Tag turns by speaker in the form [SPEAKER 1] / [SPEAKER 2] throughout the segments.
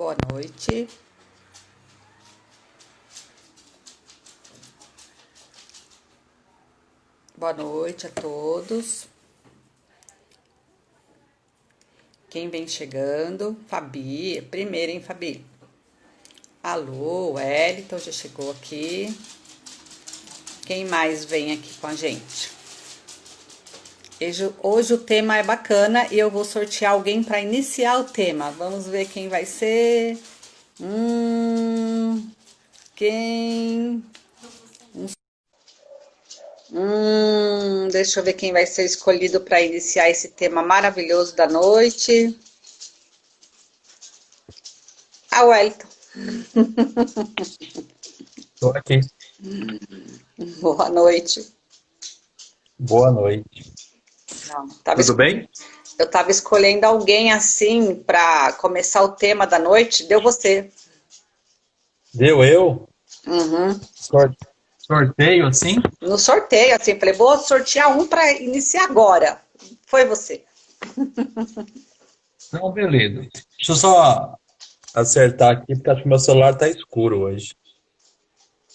[SPEAKER 1] Boa noite. Boa noite a todos. Quem vem chegando? Fabi, é primeiro, hein, Fabi? Alô, Wellington já chegou aqui. Quem mais vem aqui com a gente? Hoje o tema é bacana e eu vou sortear alguém para iniciar o tema. Vamos ver quem vai ser. Quem? Deixa eu ver quem vai ser escolhido para iniciar esse tema maravilhoso da noite. Ah, Wellington.
[SPEAKER 2] Estou aqui.
[SPEAKER 1] Boa noite.
[SPEAKER 2] Boa noite. Tudo bem?
[SPEAKER 1] Eu estava escolhendo alguém assim para começar o tema da noite. Deu você.
[SPEAKER 2] Deu eu?
[SPEAKER 1] Uhum.
[SPEAKER 2] Sorteio assim?
[SPEAKER 1] No sorteio, assim, falei, vou sortear um para iniciar agora. Foi você.
[SPEAKER 2] Não, beleza. Deixa eu só acertar aqui, porque acho que meu celular tá escuro hoje.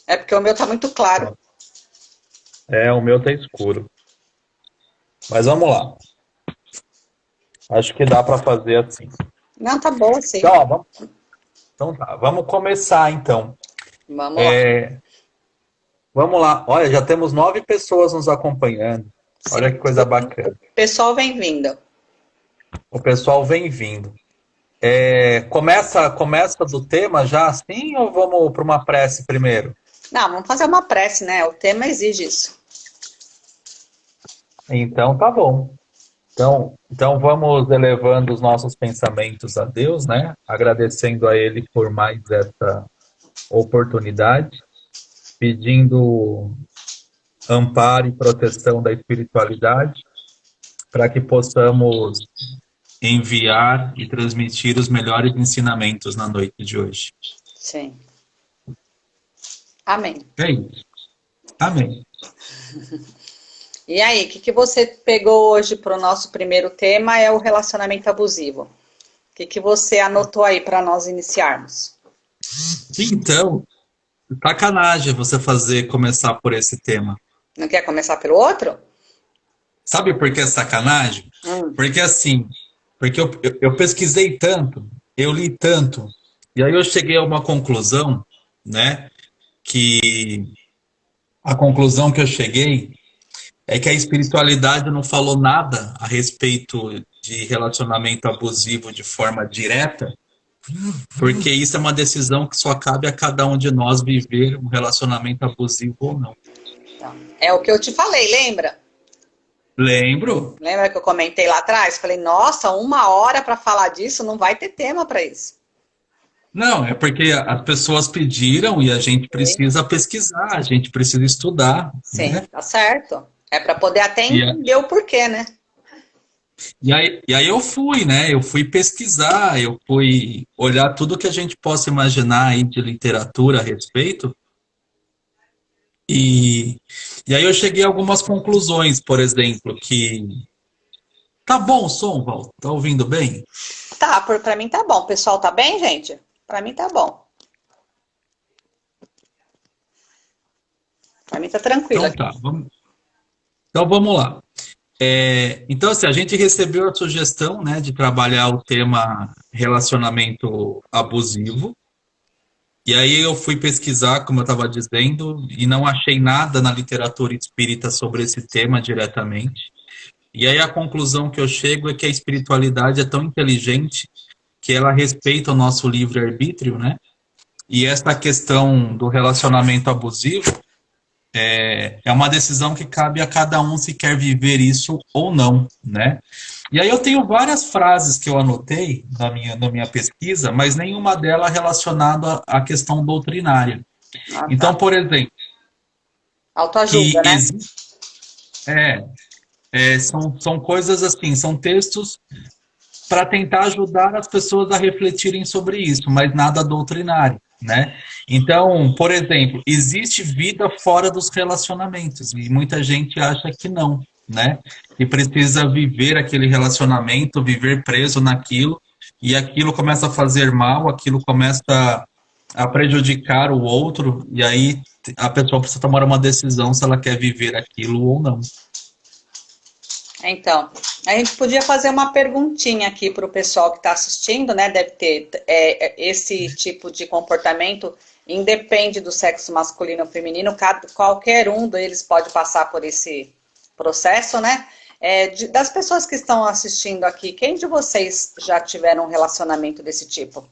[SPEAKER 1] É porque o meu tá muito claro.
[SPEAKER 2] É, o meu tá escuro. Mas vamos lá. Acho que dá para fazer assim.
[SPEAKER 1] Não, tá bom, sim.
[SPEAKER 2] Então, ó, então tá, vamos começar então.
[SPEAKER 1] Vamos lá.
[SPEAKER 2] Vamos lá. Olha, já temos 9 pessoas nos acompanhando. Olha que coisa bacana.
[SPEAKER 1] Pessoal, bem-vindo.
[SPEAKER 2] O pessoal vem vindo. Começa do tema já assim ou vamos para uma prece primeiro?
[SPEAKER 1] Não, vamos fazer uma prece, né? O tema exige isso.
[SPEAKER 2] Então tá bom. Então vamos elevando os nossos pensamentos a Deus, né? Agradecendo a Ele por mais essa oportunidade, pedindo amparo e proteção da espiritualidade, para que possamos enviar e transmitir os melhores ensinamentos na noite de hoje.
[SPEAKER 1] Sim. Amém.
[SPEAKER 2] É isso. Amém.
[SPEAKER 1] E aí, o que você pegou hoje para o nosso primeiro tema é o relacionamento abusivo. O que você anotou aí para nós iniciarmos?
[SPEAKER 2] Então, sacanagem você começar por esse tema.
[SPEAKER 1] Não quer começar pelo outro?
[SPEAKER 2] Sabe por que sacanagem? Porque assim, eu pesquisei tanto, eu li tanto, e aí eu cheguei a uma conclusão, né? Que a conclusão que eu cheguei é que a espiritualidade não falou nada a respeito de relacionamento abusivo de forma direta, porque isso é uma decisão que só cabe a cada um de nós viver um relacionamento abusivo ou não.
[SPEAKER 1] É o que eu te falei, lembra?
[SPEAKER 2] Lembro.
[SPEAKER 1] Lembra que eu comentei lá atrás? Falei, nossa, 1 hora para falar disso, não vai ter tema para isso.
[SPEAKER 2] Não, é porque as pessoas pediram e a gente precisa pesquisar, a gente precisa estudar.
[SPEAKER 1] Sim,
[SPEAKER 2] né?
[SPEAKER 1] tá certo. É para poder até entender o porquê, né?
[SPEAKER 2] E aí eu fui, né? Eu fui pesquisar, eu fui olhar tudo que a gente possa imaginar aí de literatura a respeito. E aí eu cheguei a algumas conclusões, por exemplo, que... Tá bom o som, Val? Tá ouvindo bem?
[SPEAKER 1] Tá, pra mim tá bom. O pessoal tá bem, gente? Pra mim tá bom. Pra mim tá tranquilo.
[SPEAKER 2] Então tá, então vamos lá. Então, assim, a gente recebeu a sugestão, né, de trabalhar o tema relacionamento abusivo. E aí eu fui pesquisar, como eu estava dizendo, e não achei nada na literatura espírita sobre esse tema diretamente. E aí a conclusão que eu chego é que a espiritualidade é tão inteligente que ela respeita o nosso livre-arbítrio, né? E essa questão do relacionamento abusivo é uma decisão que cabe a cada um se quer viver isso ou não, né? E aí eu tenho várias frases que eu anotei na minha pesquisa, mas nenhuma delas relacionada à questão doutrinária. Então, por exemplo,
[SPEAKER 1] autoajuda,
[SPEAKER 2] né? São coisas assim, são textos para tentar ajudar as pessoas a refletirem sobre isso, mas nada doutrinário, né? Então, por exemplo, existe vida fora dos relacionamentos e muita gente acha que não, né? Que precisa viver aquele relacionamento, viver preso naquilo e aquilo começa a fazer mal, aquilo começa a prejudicar o outro, e aí a pessoa precisa tomar uma decisão se ela quer viver aquilo ou não.
[SPEAKER 1] Então, a gente podia fazer uma perguntinha aqui para o pessoal que está assistindo, né? Deve ter esse tipo de comportamento, independe do sexo masculino ou feminino, qualquer um deles pode passar por esse processo, né? Das pessoas que estão assistindo aqui, quem de vocês já tiveram um relacionamento desse tipo?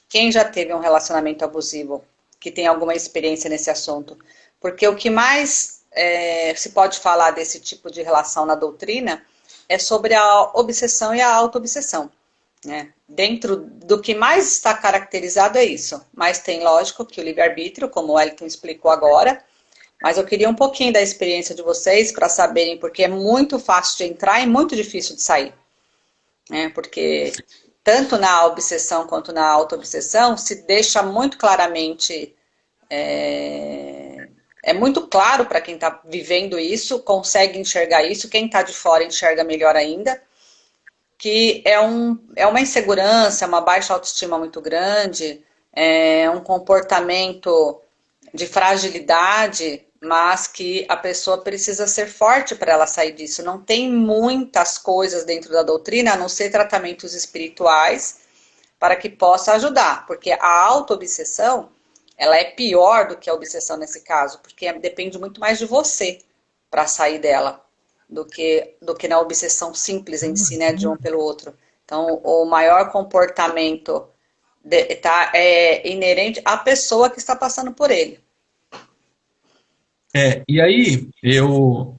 [SPEAKER 1] Quem já teve um relacionamento abusivo? Que tem alguma experiência nesse assunto? Porque o que mais se pode falar desse tipo de relação na doutrina é sobre a obsessão e a auto-obsessão. Né? Dentro do que mais está caracterizado é isso. Mas tem, lógico, que o livre-arbítrio, como o Wellington explicou agora, mas eu queria um pouquinho da experiência de vocês para saberem, porque é muito fácil de entrar e muito difícil de sair. Né? Porque tanto na obsessão quanto na auto-obsessão se deixa muito claramente, é muito claro para quem está vivendo isso, consegue enxergar isso, quem está de fora enxerga melhor ainda, que é uma insegurança, uma baixa autoestima muito grande, é um comportamento de fragilidade, mas que a pessoa precisa ser forte para ela sair disso. Não tem muitas coisas dentro da doutrina, a não ser tratamentos espirituais, para que possa ajudar, porque a auto-obsessão, ela é pior do que a obsessão nesse caso, porque depende muito mais de você para sair dela, do que na obsessão simples em si, né, de um pelo outro. Então, o maior comportamento é inerente à pessoa que está passando por ele.
[SPEAKER 2] E aí eu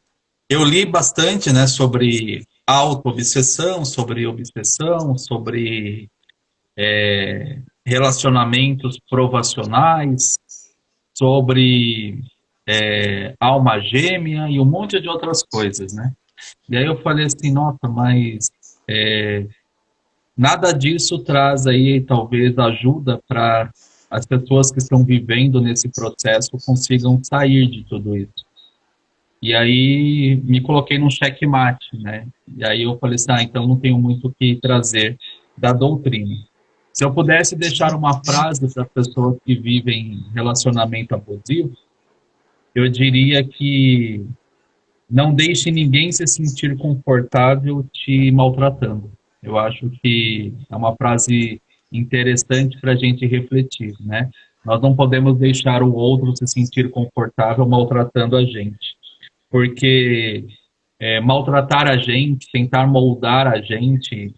[SPEAKER 2] li bastante, né, sobre auto-obsessão, sobre relacionamentos provacionais, sobre alma gêmea e um monte de outras coisas, né? E aí eu falei assim, nossa, mas nada disso traz aí, talvez, ajuda para as pessoas que estão vivendo nesse processo consigam sair de tudo isso. E aí me coloquei num checkmate, né? E aí eu falei assim, então não tenho muito o que trazer da doutrina. Se eu pudesse deixar uma frase para as pessoas que vivem relacionamento abusivo, eu diria que não deixe ninguém se sentir confortável te maltratando. Eu acho que é uma frase interessante para a gente refletir, né? Nós não podemos deixar o outro se sentir confortável maltratando a gente, porque maltratar a gente, tentar moldar a gente,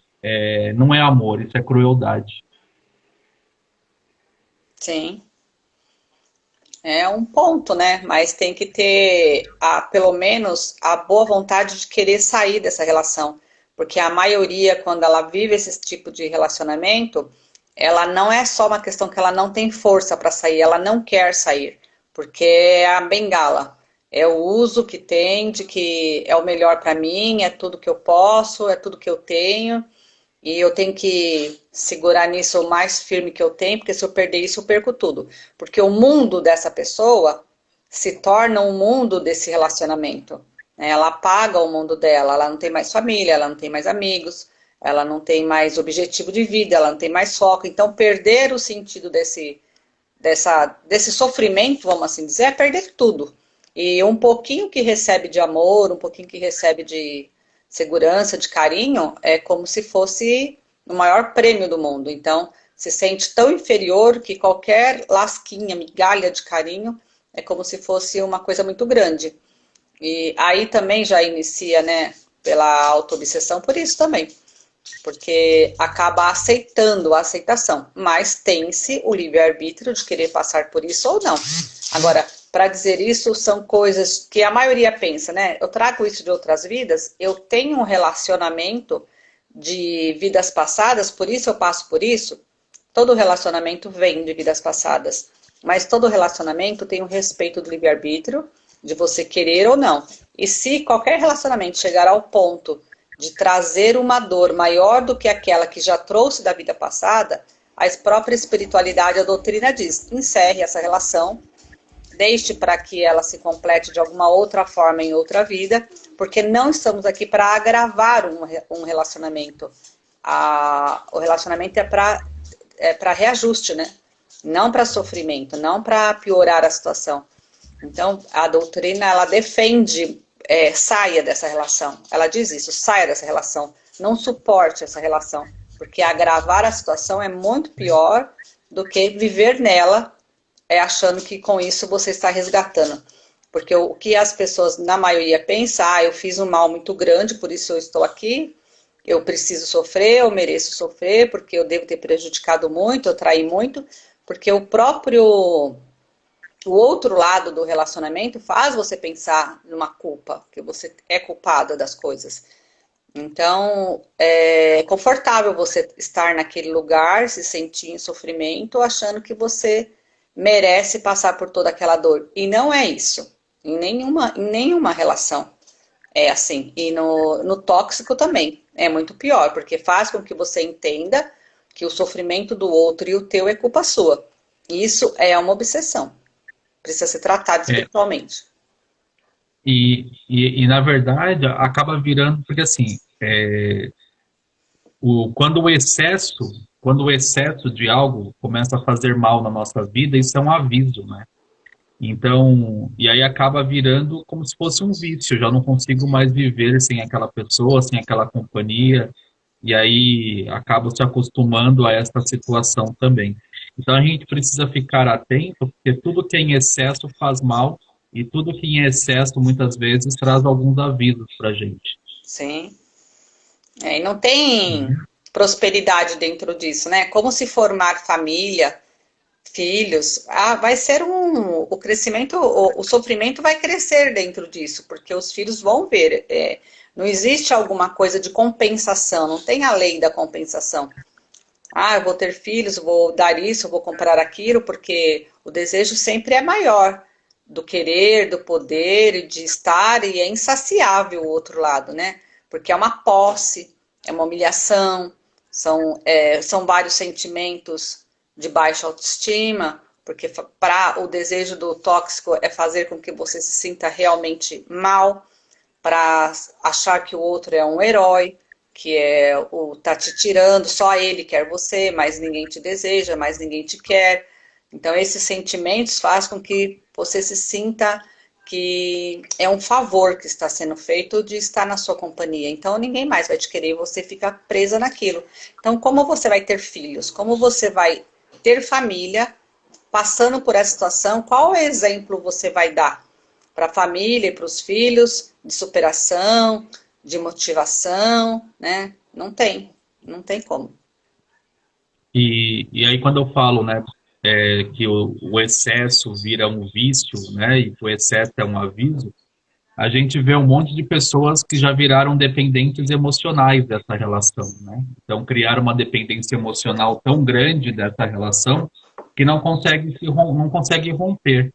[SPEAKER 2] não é amor, isso é crueldade.
[SPEAKER 1] Sim. É um ponto, né? Mas tem que ter, pelo menos, a boa vontade de querer sair dessa relação. Porque a maioria, quando ela vive esse tipo de relacionamento, ela não é só uma questão que ela não tem força para sair, ela não quer sair. Porque é a bengala. É o uso que tem de que é o melhor para mim, é tudo que eu posso, é tudo que eu tenho. E eu tenho que segurar nisso o mais firme que eu tenho, porque se eu perder isso, eu perco tudo. Porque o mundo dessa pessoa se torna um mundo desse relacionamento. Né? Ela apaga o mundo dela, ela não tem mais família, ela não tem mais amigos, ela não tem mais objetivo de vida, ela não tem mais foco. Então, perder o sentido desse sofrimento, vamos assim dizer, é perder tudo. E um pouquinho que recebe de amor, um pouquinho que recebe de segurança, de carinho, é como se fosse o maior prêmio do mundo. Então, se sente tão inferior que qualquer lasquinha, migalha de carinho, é como se fosse uma coisa muito grande. E aí também já inicia, né, pela auto-obsessão, por isso também. Porque acaba aceitando a aceitação, mas tem-se o livre-arbítrio de querer passar por isso ou não. Agora, para dizer isso, são coisas que a maioria pensa, né? Eu trago isso de outras vidas, eu tenho um relacionamento de vidas passadas, por isso eu passo por isso. Todo relacionamento vem de vidas passadas, mas todo relacionamento tem o respeito do livre-arbítrio, de você querer ou não. E se qualquer relacionamento chegar ao ponto de trazer uma dor maior do que aquela que já trouxe da vida passada, a própria espiritualidade, a doutrina diz, encerre essa relação, deixe para que ela se complete de alguma outra forma em outra vida, porque não estamos aqui para agravar um relacionamento. o relacionamento para reajuste, né? Não para sofrimento, não para piorar a situação. Então, a doutrina, ela defende, saia dessa relação. Ela diz isso, saia dessa relação. Não suporte essa relação. Porque agravar a situação é muito pior do que viver nela, achando que com isso você está resgatando. Porque o que as pessoas, na maioria, pensam, eu fiz um mal muito grande, por isso eu estou aqui, eu preciso sofrer, eu mereço sofrer, porque eu devo ter prejudicado muito, eu traí muito, porque o outro lado do relacionamento faz você pensar numa culpa, que você é culpada das coisas. Então, é confortável você estar naquele lugar, se sentir em sofrimento, achando que você merece passar por toda aquela dor. E não é isso. Em nenhuma relação é assim. E no tóxico também é muito pior, porque faz com que você entenda que o sofrimento do outro e o teu é culpa sua. Isso é uma obsessão. Precisa ser tratado
[SPEAKER 2] É,
[SPEAKER 1] espiritualmente.
[SPEAKER 2] na verdade, acaba virando, porque assim, quando quando o excesso de algo começa a fazer mal na nossa vida, isso é um aviso, né? Então, e aí acaba virando como se fosse um vício. Eu já não consigo mais viver sem aquela pessoa, sem aquela companhia, e aí acabo se acostumando a essa situação também. Então a gente precisa ficar atento, porque tudo que é em excesso faz mal, e tudo que em excesso muitas vezes traz alguns avisos para a gente.
[SPEAKER 1] Sim. E não tem
[SPEAKER 2] Né?
[SPEAKER 1] prosperidade dentro disso, né? Como se formar família, filhos, vai ser o crescimento, o sofrimento vai crescer dentro disso, porque os filhos vão ver. Não existe alguma coisa de compensação, não tem a lei da compensação. Eu vou ter filhos, vou dar isso, vou comprar aquilo, porque o desejo sempre é maior do querer, do poder, e de estar, e é insaciável o outro lado, né? Porque é uma posse, é uma humilhação, são vários sentimentos de baixa autoestima, porque o desejo do tóxico é fazer com que você se sinta realmente mal, para achar que o outro é um herói, que tá te tirando, só ele quer você, mas ninguém te deseja, mas ninguém te quer. Então esses sentimentos fazem com que você se sinta que é um favor que está sendo feito de estar na sua companhia. Então ninguém mais vai te querer e você fica presa naquilo. Então como você vai ter filhos? Como você vai ter família passando por essa situação? Qual exemplo você vai dar para a família e para os filhos de superação, de motivação, né? Não tem como.
[SPEAKER 2] E aí quando eu falo, né, que o excesso vira um vício, né, e que o excesso é um aviso, a gente vê um monte de pessoas que já viraram dependentes emocionais dessa relação, né? Então criaram uma dependência emocional tão grande dessa relação que não consegue romper.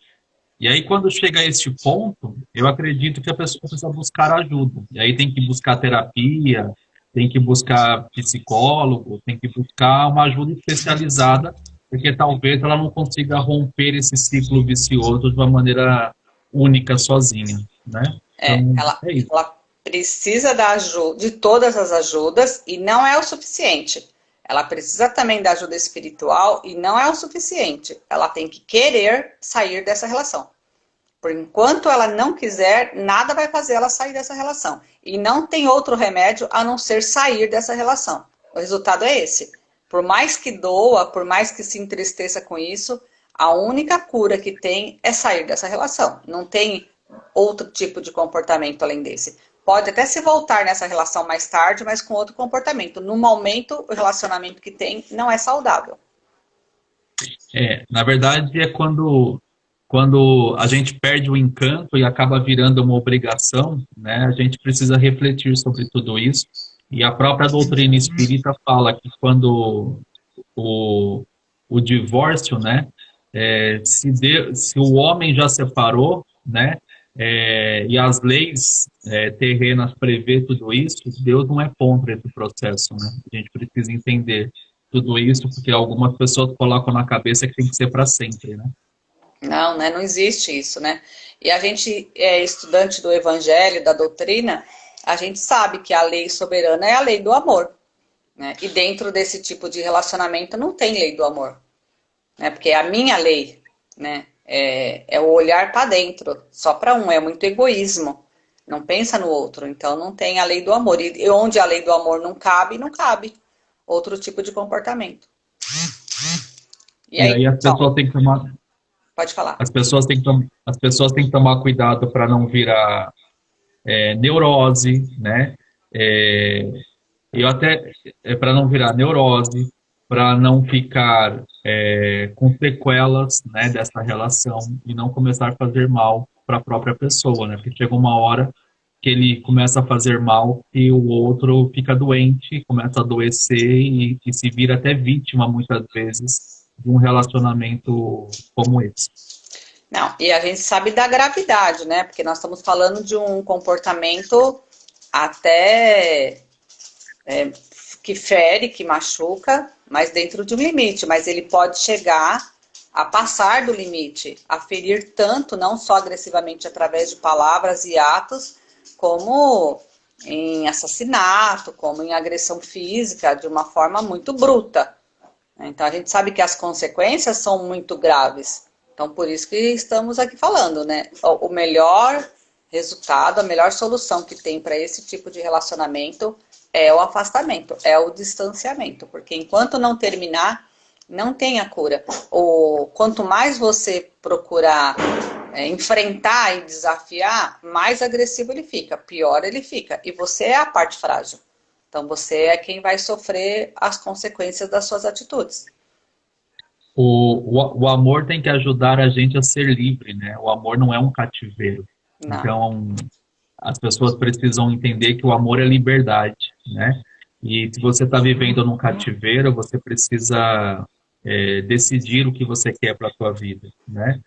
[SPEAKER 2] E aí, quando chega a este ponto, eu acredito que a pessoa precisa buscar ajuda. E aí tem que buscar terapia, tem que buscar psicólogo, tem que buscar uma ajuda especializada, porque talvez ela não consiga romper esse ciclo vicioso de uma maneira única, sozinha, né? Então, é isso.
[SPEAKER 1] Ela precisa da ajuda, de todas as ajudas e não é o suficiente. Ela precisa também da ajuda espiritual e não é o suficiente. Ela tem que querer sair dessa relação. Por enquanto ela não quiser, nada vai fazer ela sair dessa relação. E não tem outro remédio a não ser sair dessa relação. O resultado é esse. Por mais que doa, por mais que se entristeça com isso, a única cura que tem é sair dessa relação. Não tem outro tipo de comportamento além desse. Pode até se voltar nessa relação mais tarde, mas com outro comportamento. No momento, o relacionamento que tem não é saudável.
[SPEAKER 2] Na verdade, quando a gente perde o encanto e acaba virando uma obrigação, né, a gente precisa refletir sobre tudo isso. E a própria doutrina espírita fala que quando o, o divórcio, né, se o homem já separou, né, e as leis terrenas prevê tudo isso, Deus não é contra esse processo, né? A gente precisa entender tudo isso, porque algumas pessoas colocam na cabeça que tem que ser para sempre, né?
[SPEAKER 1] Não, né? Não existe isso, né? E a gente é estudante do evangelho, da doutrina, a gente sabe que a lei soberana é a lei do amor. né? E dentro desse tipo de relacionamento não tem lei do amor, né? Porque a minha lei, né, é o olhar para dentro, só para um, é muito egoísmo. Não pensa no outro, então não tem a lei do amor. E onde a lei do amor não cabe, não cabe outro tipo de comportamento. E
[SPEAKER 2] E
[SPEAKER 1] aí,
[SPEAKER 2] aí as
[SPEAKER 1] então,
[SPEAKER 2] pessoas têm que tomar,
[SPEAKER 1] pode falar.
[SPEAKER 2] as pessoas têm que tomar cuidado para não virar neurose, né? É, eu até para não virar neurose, para não ficar com sequelas, né, dessa relação e não começar a fazer mal para a própria pessoa, né? Porque chega uma hora que ele começa a fazer mal e o outro fica doente, começa a adoecer e se vira até vítima muitas vezes de um relacionamento como esse.
[SPEAKER 1] Não, e a gente sabe da gravidade, né? Porque nós estamos falando de um comportamento até que fere, que machuca, mas dentro de um limite. Mas ele pode chegar a passar do limite, a ferir tanto, não só agressivamente através de palavras e atos, como em assassinato, como em agressão física, de uma forma muito bruta. Então a gente sabe que as consequências são muito graves. Então por isso que estamos aqui falando, né? O melhor resultado, a melhor solução que tem para esse tipo de relacionamento é o afastamento, é o distanciamento, porque enquanto não terminar, não tem a cura. Quanto mais você procurar enfrentar e desafiar, mais agressivo ele fica, pior ele fica. E você é a parte frágil. Então você é quem vai sofrer as consequências das suas atitudes.
[SPEAKER 2] O amor tem que ajudar a gente a ser livre, né? O amor não é um cativeiro.
[SPEAKER 1] Não.
[SPEAKER 2] Então, as pessoas precisam entender que o amor é liberdade, né? E se você está vivendo num cativeiro, você precisa decidir o que você quer para a sua vida, né?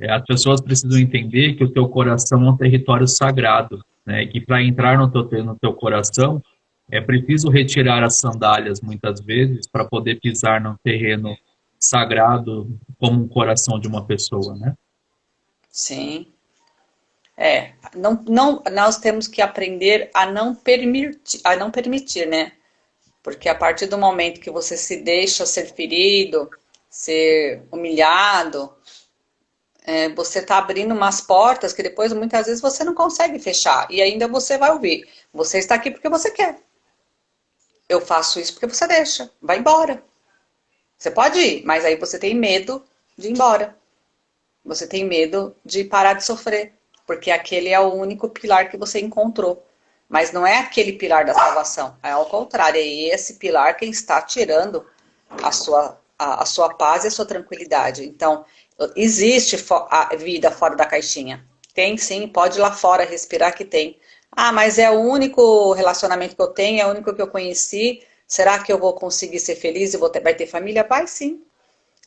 [SPEAKER 2] As pessoas precisam entender que o teu coração é um território sagrado, né? E que para entrar no teu coração é preciso retirar as sandálias muitas vezes para poder pisar num terreno sagrado como um coração de uma pessoa, né?
[SPEAKER 1] Sim. Nós temos que aprender a não permitir, né? Porque a partir do momento que você se deixa ser ferido, ser humilhado, você está abrindo umas portas que depois muitas vezes você não consegue fechar. E ainda você vai ouvir. Você está aqui porque você quer. Eu faço isso porque você deixa. Vai embora. Você pode ir, mas aí você tem medo de ir embora. Você tem medo de parar de sofrer. Porque aquele é o único pilar que você encontrou. Mas não é aquele pilar da salvação. É ao contrário. É esse pilar quem está tirando a sua paz e a sua tranquilidade. Então, existe a vida fora da caixinha. Tem sim, pode ir lá fora respirar que tem. Ah, mas é o único relacionamento que eu tenho, é o único que eu conheci. Será que eu vou conseguir ser feliz e vai ter família? Vai sim.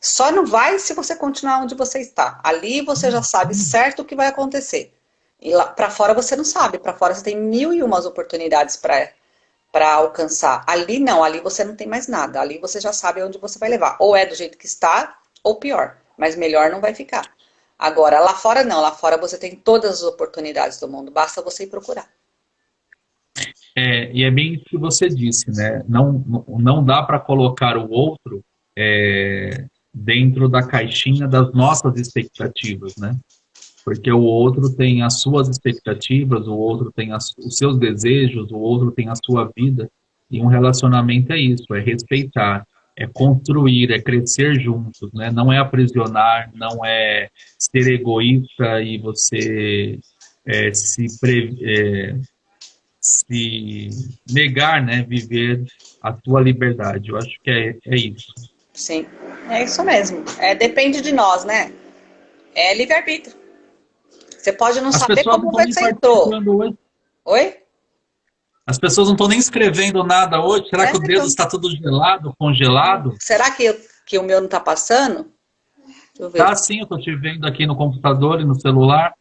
[SPEAKER 1] Só não vai se você continuar onde você está. Ali você já sabe certo o que vai acontecer. E lá para fora você não sabe. Para fora você tem mil e umas oportunidades para alcançar. Ali não, ali você não tem mais nada. Ali você já sabe onde você vai levar. Ou é do jeito que está, ou pior. Mas melhor não vai ficar. Agora, lá fora não. Lá fora você tem todas as oportunidades do mundo. Basta você ir procurar.
[SPEAKER 2] E é bem isso que você disse, né? Não dá para colocar o outro dentro da caixinha das nossas expectativas, né? Porque o outro tem as suas expectativas, o outro tem os seus desejos, o outro tem a sua vida. E um relacionamento é isso, é respeitar, é construir, é crescer juntos, né? Não é aprisionar, não é ser egoísta e você é, se, pre, é, se negar, né? Viver a tua liberdade. Eu acho que é isso.
[SPEAKER 1] Sim, é isso mesmo. Depende de nós, né? É livre-arbítrio. Você pode não
[SPEAKER 2] As
[SPEAKER 1] saber
[SPEAKER 2] pessoas não
[SPEAKER 1] como
[SPEAKER 2] estão nem
[SPEAKER 1] você entrou.
[SPEAKER 2] participando hoje.
[SPEAKER 1] Oi?
[SPEAKER 2] As pessoas não estão nem escrevendo nada hoje. Será que o dedo
[SPEAKER 1] Sério?
[SPEAKER 2] está tudo gelado, congelado?
[SPEAKER 1] Será que o meu não tá passando? Deixa eu
[SPEAKER 2] Tá
[SPEAKER 1] ver.
[SPEAKER 2] sim, eu estou te vendo aqui no computador e no celular.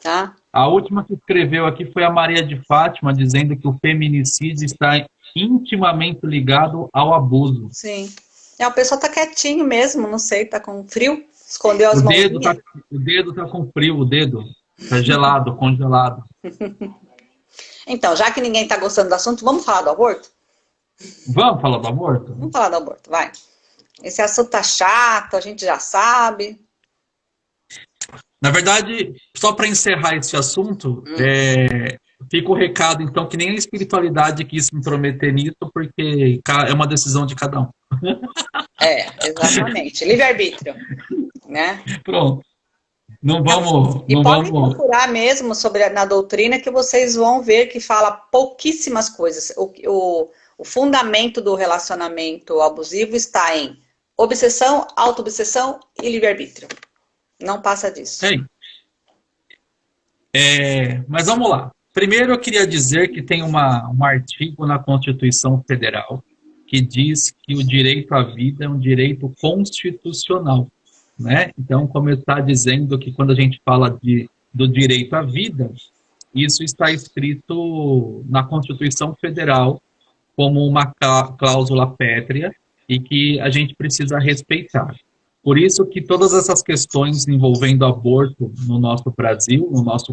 [SPEAKER 1] Tá?
[SPEAKER 2] A última que escreveu aqui foi a Maria de Fátima, dizendo que o feminicídio está intimamente ligado ao abuso.
[SPEAKER 1] Sim. A pessoa tá quietinho mesmo, não sei, tá com frio, escondeu as
[SPEAKER 2] O dedo
[SPEAKER 1] mãozinhas.
[SPEAKER 2] tá, o dedo tá com frio, o dedo tá gelado, congelado.
[SPEAKER 1] Então, já que ninguém tá gostando do assunto, vamos falar do aborto?
[SPEAKER 2] Vamos falar do aborto?
[SPEAKER 1] Vamos falar do aborto, vai. Esse assunto tá chato, a gente já sabe.
[SPEAKER 2] Na verdade, só para encerrar esse assunto,
[SPEAKER 1] Hum,
[SPEAKER 2] fica o recado, então, que nem a espiritualidade quis se intrometer nisso, porque é uma decisão de cada um.
[SPEAKER 1] exatamente. Livre-arbítrio, né?
[SPEAKER 2] Pronto. Não
[SPEAKER 1] Não,
[SPEAKER 2] vamos,
[SPEAKER 1] e
[SPEAKER 2] não
[SPEAKER 1] podem
[SPEAKER 2] vamos.
[SPEAKER 1] procurar mesmo sobre na doutrina que vocês vão ver que fala pouquíssimas coisas. O fundamento do relacionamento abusivo está em obsessão, autoobsessão e livre-arbítrio. Não passa disso.
[SPEAKER 2] É, mas vamos lá. Primeiro, eu queria dizer que tem um artigo na Constituição Federal que diz que o direito à vida é um direito constitucional, né? Então, começar dizendo que quando a gente fala do direito à vida, isso está escrito na Constituição Federal como uma cláusula pétrea e que a gente precisa respeitar. Por isso que todas essas questões envolvendo aborto no nosso Brasil,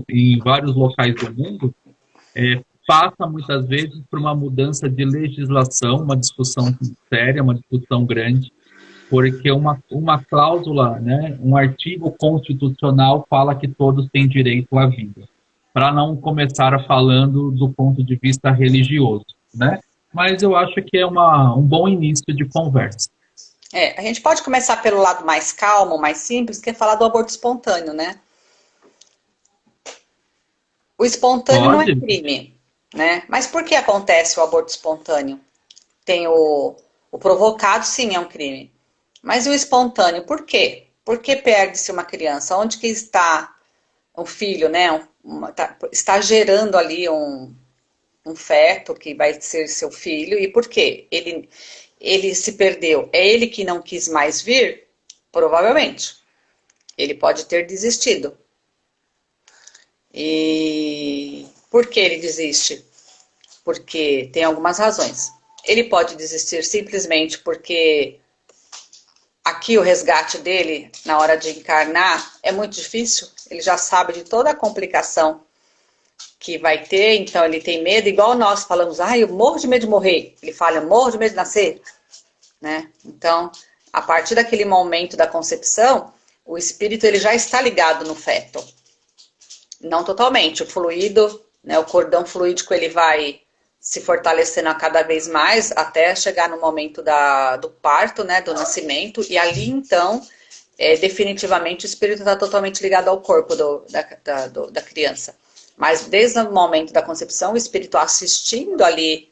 [SPEAKER 2] em vários locais do mundo, passa muitas vezes por uma mudança de legislação, uma discussão séria, uma discussão grande, porque uma cláusula, né, um artigo constitucional fala que todos têm direito à vida, para não começar falando do ponto de vista religioso, né? Mas eu acho que é um bom início de conversa.
[SPEAKER 1] A gente pode começar pelo lado mais calmo, mais simples, que é falar do aborto espontâneo, né? O espontâneo não é
[SPEAKER 2] Pode?
[SPEAKER 1] crime, né? Mas por que acontece o aborto espontâneo? Tem o provocado, sim, é um crime. Mas e o espontâneo, por quê? Por que perde-se uma criança? Onde que está um filho, né? Está gerando ali um feto que vai ser seu filho. E por quê? Ele se perdeu. É ele que não quis mais vir? Provavelmente. Ele pode ter desistido. E por que ele desiste? Porque tem algumas razões. Ele pode desistir simplesmente porque aqui o resgate dele, na hora de encarnar, é muito difícil. Ele já sabe de toda a complicação que vai ter, então ele tem medo, igual nós falamos, eu morro de medo de morrer. Ele fala, eu morro de medo de nascer, né? Então, a partir daquele momento da concepção, o espírito ele já está ligado no feto. Não totalmente, o fluido, né, o cordão fluídico ele vai se fortalecendo a cada vez mais até chegar no momento do parto, né, do nascimento, e ali então, definitivamente o espírito está totalmente ligado ao corpo da criança. Mas desde o momento da concepção, o espírito assistindo ali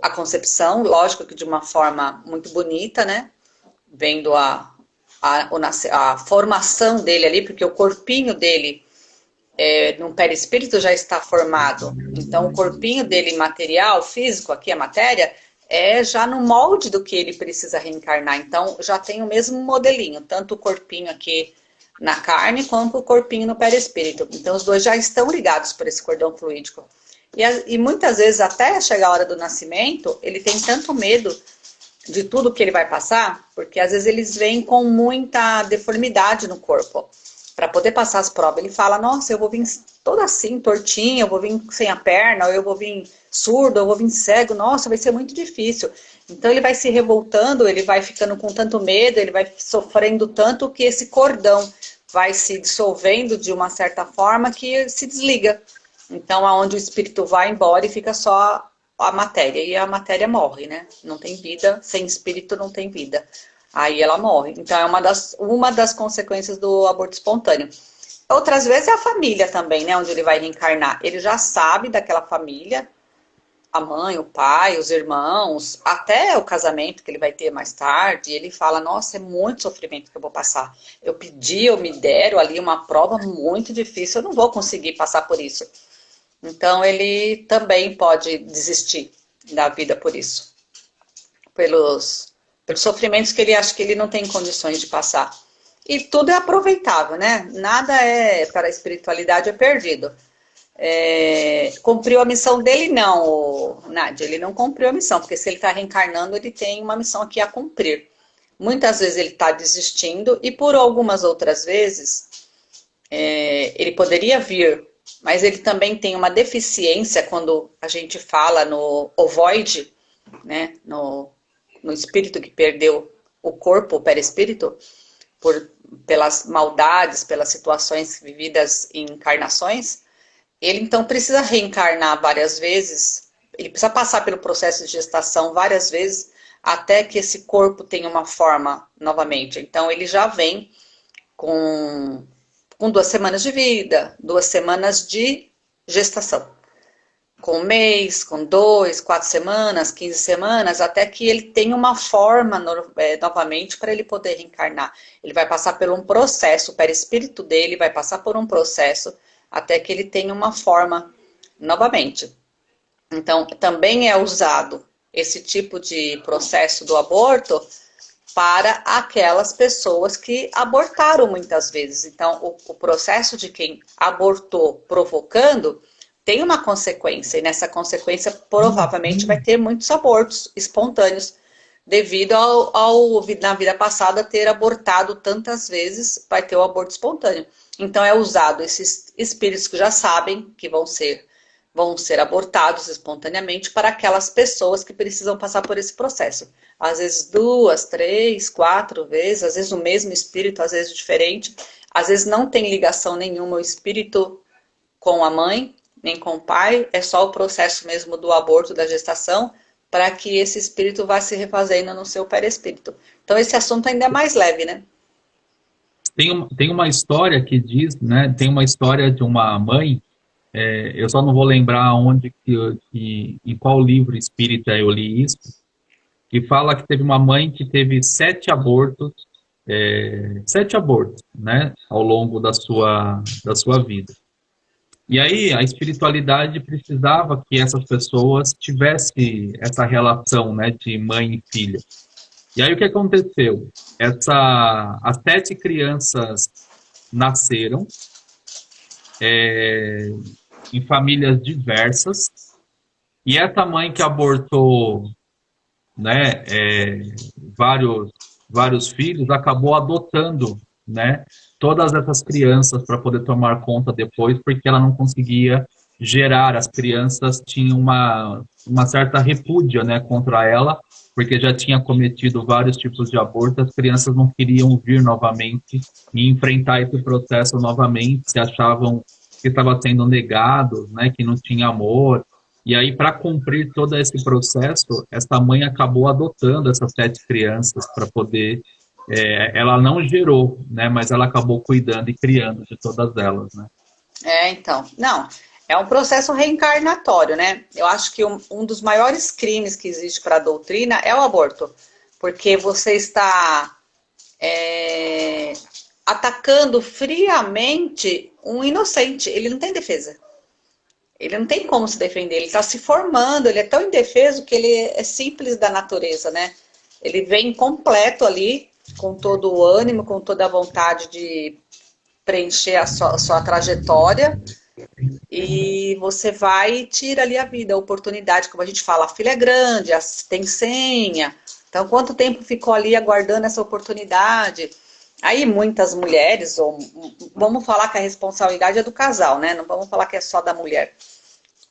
[SPEAKER 1] a concepção, lógico que de uma forma muito bonita, né, vendo a formação dele ali, porque o corpinho dele no perispírito já está formado. Então, o corpinho dele material, físico, aqui a matéria, é já no molde do que ele precisa reencarnar. Então, já tem o mesmo modelinho, tanto o corpinho aqui na carne, quanto o corpinho no perispírito. Então, os dois já estão ligados por esse cordão fluídico. E muitas vezes, até chegar a hora do nascimento, ele tem tanto medo de tudo que ele vai passar, porque às vezes eles vêm com muita deformidade no corpo para poder passar as provas. Ele fala, nossa, eu vou vir toda assim, tortinha, eu vou vir sem a perna, ou eu vou vir surdo, eu vou vir cego, nossa, vai ser muito difícil. Então ele vai se revoltando, ele vai ficando com tanto medo, ele vai sofrendo tanto que esse cordão vai se dissolvendo de uma certa forma que se desliga. Então, aonde o espírito vai embora e fica só a matéria, e a matéria morre, né? Não tem vida, sem espírito não tem vida. Aí ela morre. Então é uma das consequências do aborto espontâneo. Outras vezes é a família também, né? Onde ele vai reencarnar. Ele já sabe daquela família, a mãe, o pai, os irmãos, até o casamento que ele vai ter mais tarde. E ele fala, nossa, é muito sofrimento que eu vou passar. Eu pedi, eu me deram ali uma prova muito difícil, eu não vou conseguir passar por isso. Então ele também pode desistir da vida por isso. Pelos sofrimentos que ele acha que ele não tem condições de passar. E tudo é aproveitável, né? Nada para a espiritualidade é perdido. Cumpriu a missão dele? Não, Nádia, ele não cumpriu a missão, porque se ele está reencarnando, ele tem uma missão aqui a cumprir. Muitas vezes ele está desistindo e por algumas outras vezes ele poderia vir, mas ele também tem uma deficiência quando a gente fala no ovoide, né, no espírito que perdeu o corpo, o perispírito, pelas maldades, pelas situações vividas em encarnações, ele então precisa reencarnar várias vezes, ele precisa passar pelo processo de gestação várias vezes, até que esse corpo tenha uma forma novamente. Então ele já vem com 2 semanas de vida, 2 semanas de gestação. Com 1 mês, com 2, 4 semanas, 15 semanas, até que ele tenha uma forma novamente para ele poder reencarnar. Ele vai passar por um processo, o perispírito dele vai passar por um processo até que ele tenha uma forma novamente. Então, também é usado esse tipo de processo do aborto para aquelas pessoas que abortaram muitas vezes. Então, o processo de quem abortou provocando tem uma consequência, e nessa consequência provavelmente vai ter muitos abortos espontâneos, devido na vida passada ter abortado tantas vezes, vai ter o aborto espontâneo. Então é usado esses espíritos que já sabem que vão ser abortados espontaneamente para aquelas pessoas que precisam passar por esse processo. Às vezes 2, 3, 4 vezes, às vezes o mesmo espírito, às vezes diferente, às vezes não tem ligação nenhuma o espírito com a mãe, nem com o pai, é só o processo mesmo do aborto, da gestação, para que esse espírito vá se refazendo no seu perispírito. Então esse assunto ainda é mais leve, né?
[SPEAKER 2] Tem uma história que diz, né? Tem uma história de uma mãe, eu só não vou lembrar onde, em qual livro espírita eu li isso, que fala que teve uma mãe que teve 7 abortos, 7 abortos, né? Ao longo da sua vida. E aí a espiritualidade precisava que essas pessoas tivessem essa relação, né, de mãe e filha. E aí o que aconteceu? As 7 crianças nasceram em famílias diversas, e essa mãe que abortou, né, vários filhos, acabou adotando, né, todas essas crianças para poder tomar conta depois, porque ela não conseguia gerar. As crianças tinham uma certa repúdia, né, contra ela, porque já tinha cometido vários tipos de aborto. As crianças não queriam vir novamente e enfrentar esse processo novamente, se achavam que estava sendo negado, né, que não tinha amor. E aí, para cumprir todo esse processo, essa mãe acabou adotando essas 7 crianças para poder. Ela não gerou, né? Mas ela acabou cuidando e criando de todas elas, né?
[SPEAKER 1] Então, não, é um processo reencarnatório, né? Eu acho que um dos maiores crimes que existe para a doutrina é o aborto, porque você está atacando friamente um inocente, ele não tem defesa. Ele não tem como se defender, ele está se formando, ele é tão indefeso que ele é simples da natureza, né? Ele vem completo ali, com todo o ânimo, com toda a vontade de preencher a sua trajetória, e você vai e tira ali a vida, a oportunidade, como a gente fala, a filha é grande, tem senha, então quanto tempo ficou ali aguardando essa oportunidade? Aí muitas mulheres, ou vamos falar que a responsabilidade é do casal, né? Não vamos falar que é só da mulher.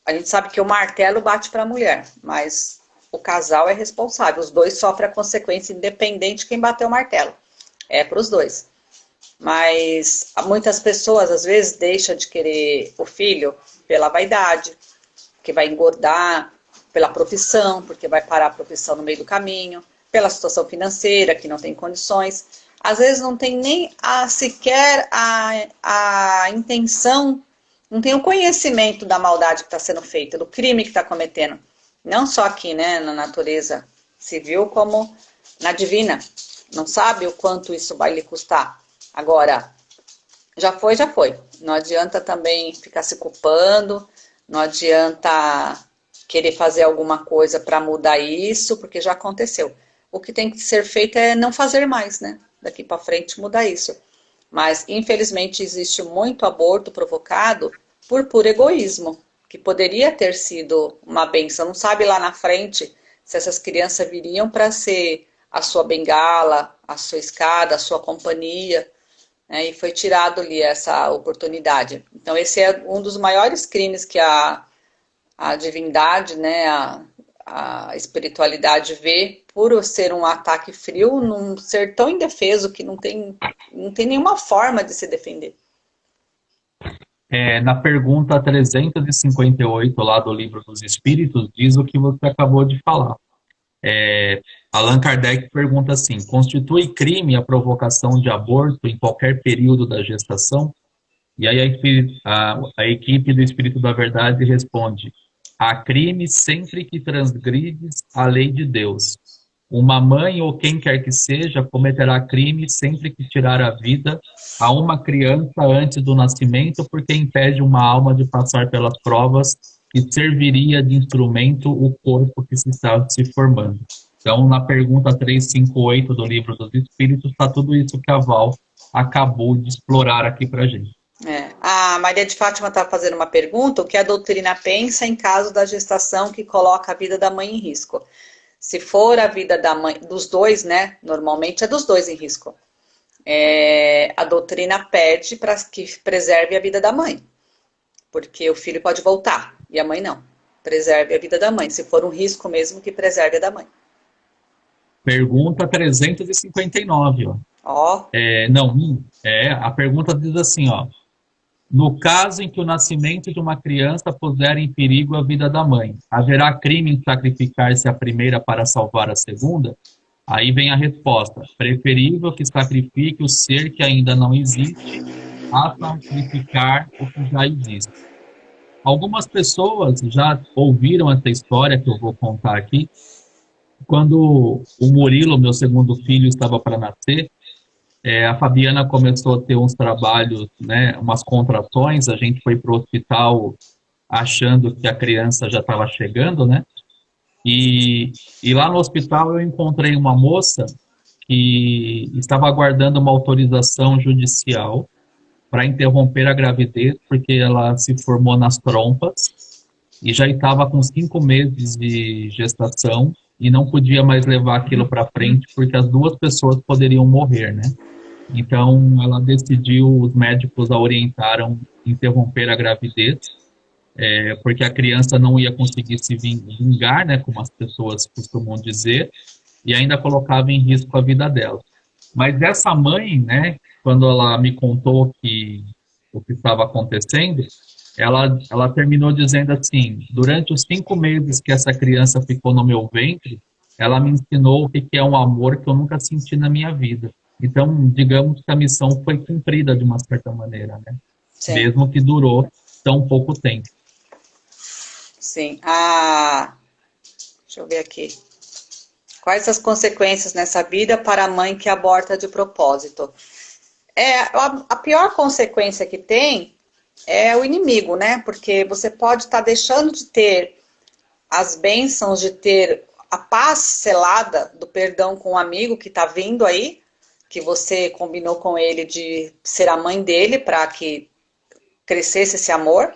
[SPEAKER 1] A gente sabe que o martelo bate para a mulher, mas o casal é responsável. Os dois sofrem a consequência, independente de quem bateu o martelo. É para os dois. Mas muitas pessoas, às vezes, deixam de querer o filho pela vaidade, que vai engordar, pela profissão, porque vai parar a profissão no meio do caminho, pela situação financeira, que não tem condições. Às vezes não tem nem sequer a intenção, não tem o conhecimento da maldade que está sendo feita, do crime que está cometendo. Não só aqui, né, na natureza civil, como na divina. Não sabe o quanto isso vai lhe custar. Agora, já foi, já foi. Não adianta também ficar se culpando, não adianta querer fazer alguma coisa para mudar isso, porque já aconteceu. O que tem que ser feito é não fazer mais, né? Daqui para frente mudar isso. Mas, infelizmente, existe muito aborto provocado por puro egoísmo, que poderia ter sido uma bênção. Não sabe lá na frente se essas crianças viriam para ser a sua bengala, a sua escada, a sua companhia, né? E foi tirado ali essa oportunidade. Então, esse é um dos maiores crimes que a divindade, né, a espiritualidade vê, por ser um ataque frio, num ser tão indefeso que não tem nenhuma forma de se defender.
[SPEAKER 2] Na pergunta 358 lá do Livro dos Espíritos, diz o que você acabou de falar. Allan Kardec pergunta assim: constitui crime a provocação de aborto em qualquer período da gestação? E aí a equipe do Espírito da Verdade responde: há crime sempre que transgrides a lei de Deus. Uma mãe ou quem quer que seja cometerá crime sempre que tirar a vida a uma criança antes do nascimento, porque impede uma alma de passar pelas provas que serviria de instrumento o corpo que se está se formando. Então, na pergunta 358 do Livro dos Espíritos, está tudo isso que a Val acabou de explorar aqui para a gente.
[SPEAKER 1] A Maria de Fátima está fazendo uma pergunta: o que a doutrina pensa em caso da gestação que coloca a vida da mãe em risco? Se for a vida da mãe, dos dois, né? Normalmente é dos dois em risco. A doutrina pede para que preserve a vida da mãe, porque o filho pode voltar e a mãe não. Preserve a vida da mãe. Se for um risco mesmo, que preserve a da mãe.
[SPEAKER 2] Pergunta 359, ó.
[SPEAKER 1] Ó.
[SPEAKER 2] A pergunta diz assim, ó: no caso em que o nascimento de uma criança puser em perigo a vida da mãe, haverá crime em sacrificar-se a primeira para salvar a segunda? Aí vem a resposta: preferível que sacrifique o ser que ainda não existe a sacrificar o que já existe. Algumas pessoas já ouviram essa história que eu vou contar aqui. Quando o Murilo, meu segundo filho, estava para nascer, a Fabiana começou a ter uns trabalhos, né, umas contrações. A gente foi para o hospital achando que a criança já estava chegando, né? E lá no hospital eu encontrei uma moça que estava aguardando uma autorização judicial para interromper a gravidez, porque ela se formou nas trompas e já estava com 5 meses de gestação e não podia mais levar aquilo para frente porque as duas pessoas poderiam morrer, né? Então ela decidiu, os médicos a orientaram a interromper a gravidez, porque a criança não ia conseguir se vingar, né, como as pessoas costumam dizer, e ainda colocava em risco a vida dela. Mas essa mãe, né, quando ela me contou o que estava acontecendo, ela terminou dizendo assim: durante os 5 meses que essa criança ficou no meu ventre, ela me ensinou o que é um amor que eu nunca senti na minha vida. Então, digamos que a missão foi cumprida de uma certa maneira, né?
[SPEAKER 1] Sim.
[SPEAKER 2] Mesmo que durou tão pouco tempo.
[SPEAKER 1] Sim. Deixa eu ver aqui. Quais as consequências nessa vida para a mãe que aborta de propósito? A pior consequência que tem é o inimigo, né? Porque você pode estar deixando de ter as bênçãos, de ter a paz selada do perdão com um amigo que está vindo aí, que você combinou com ele de ser a mãe dele para que crescesse esse amor,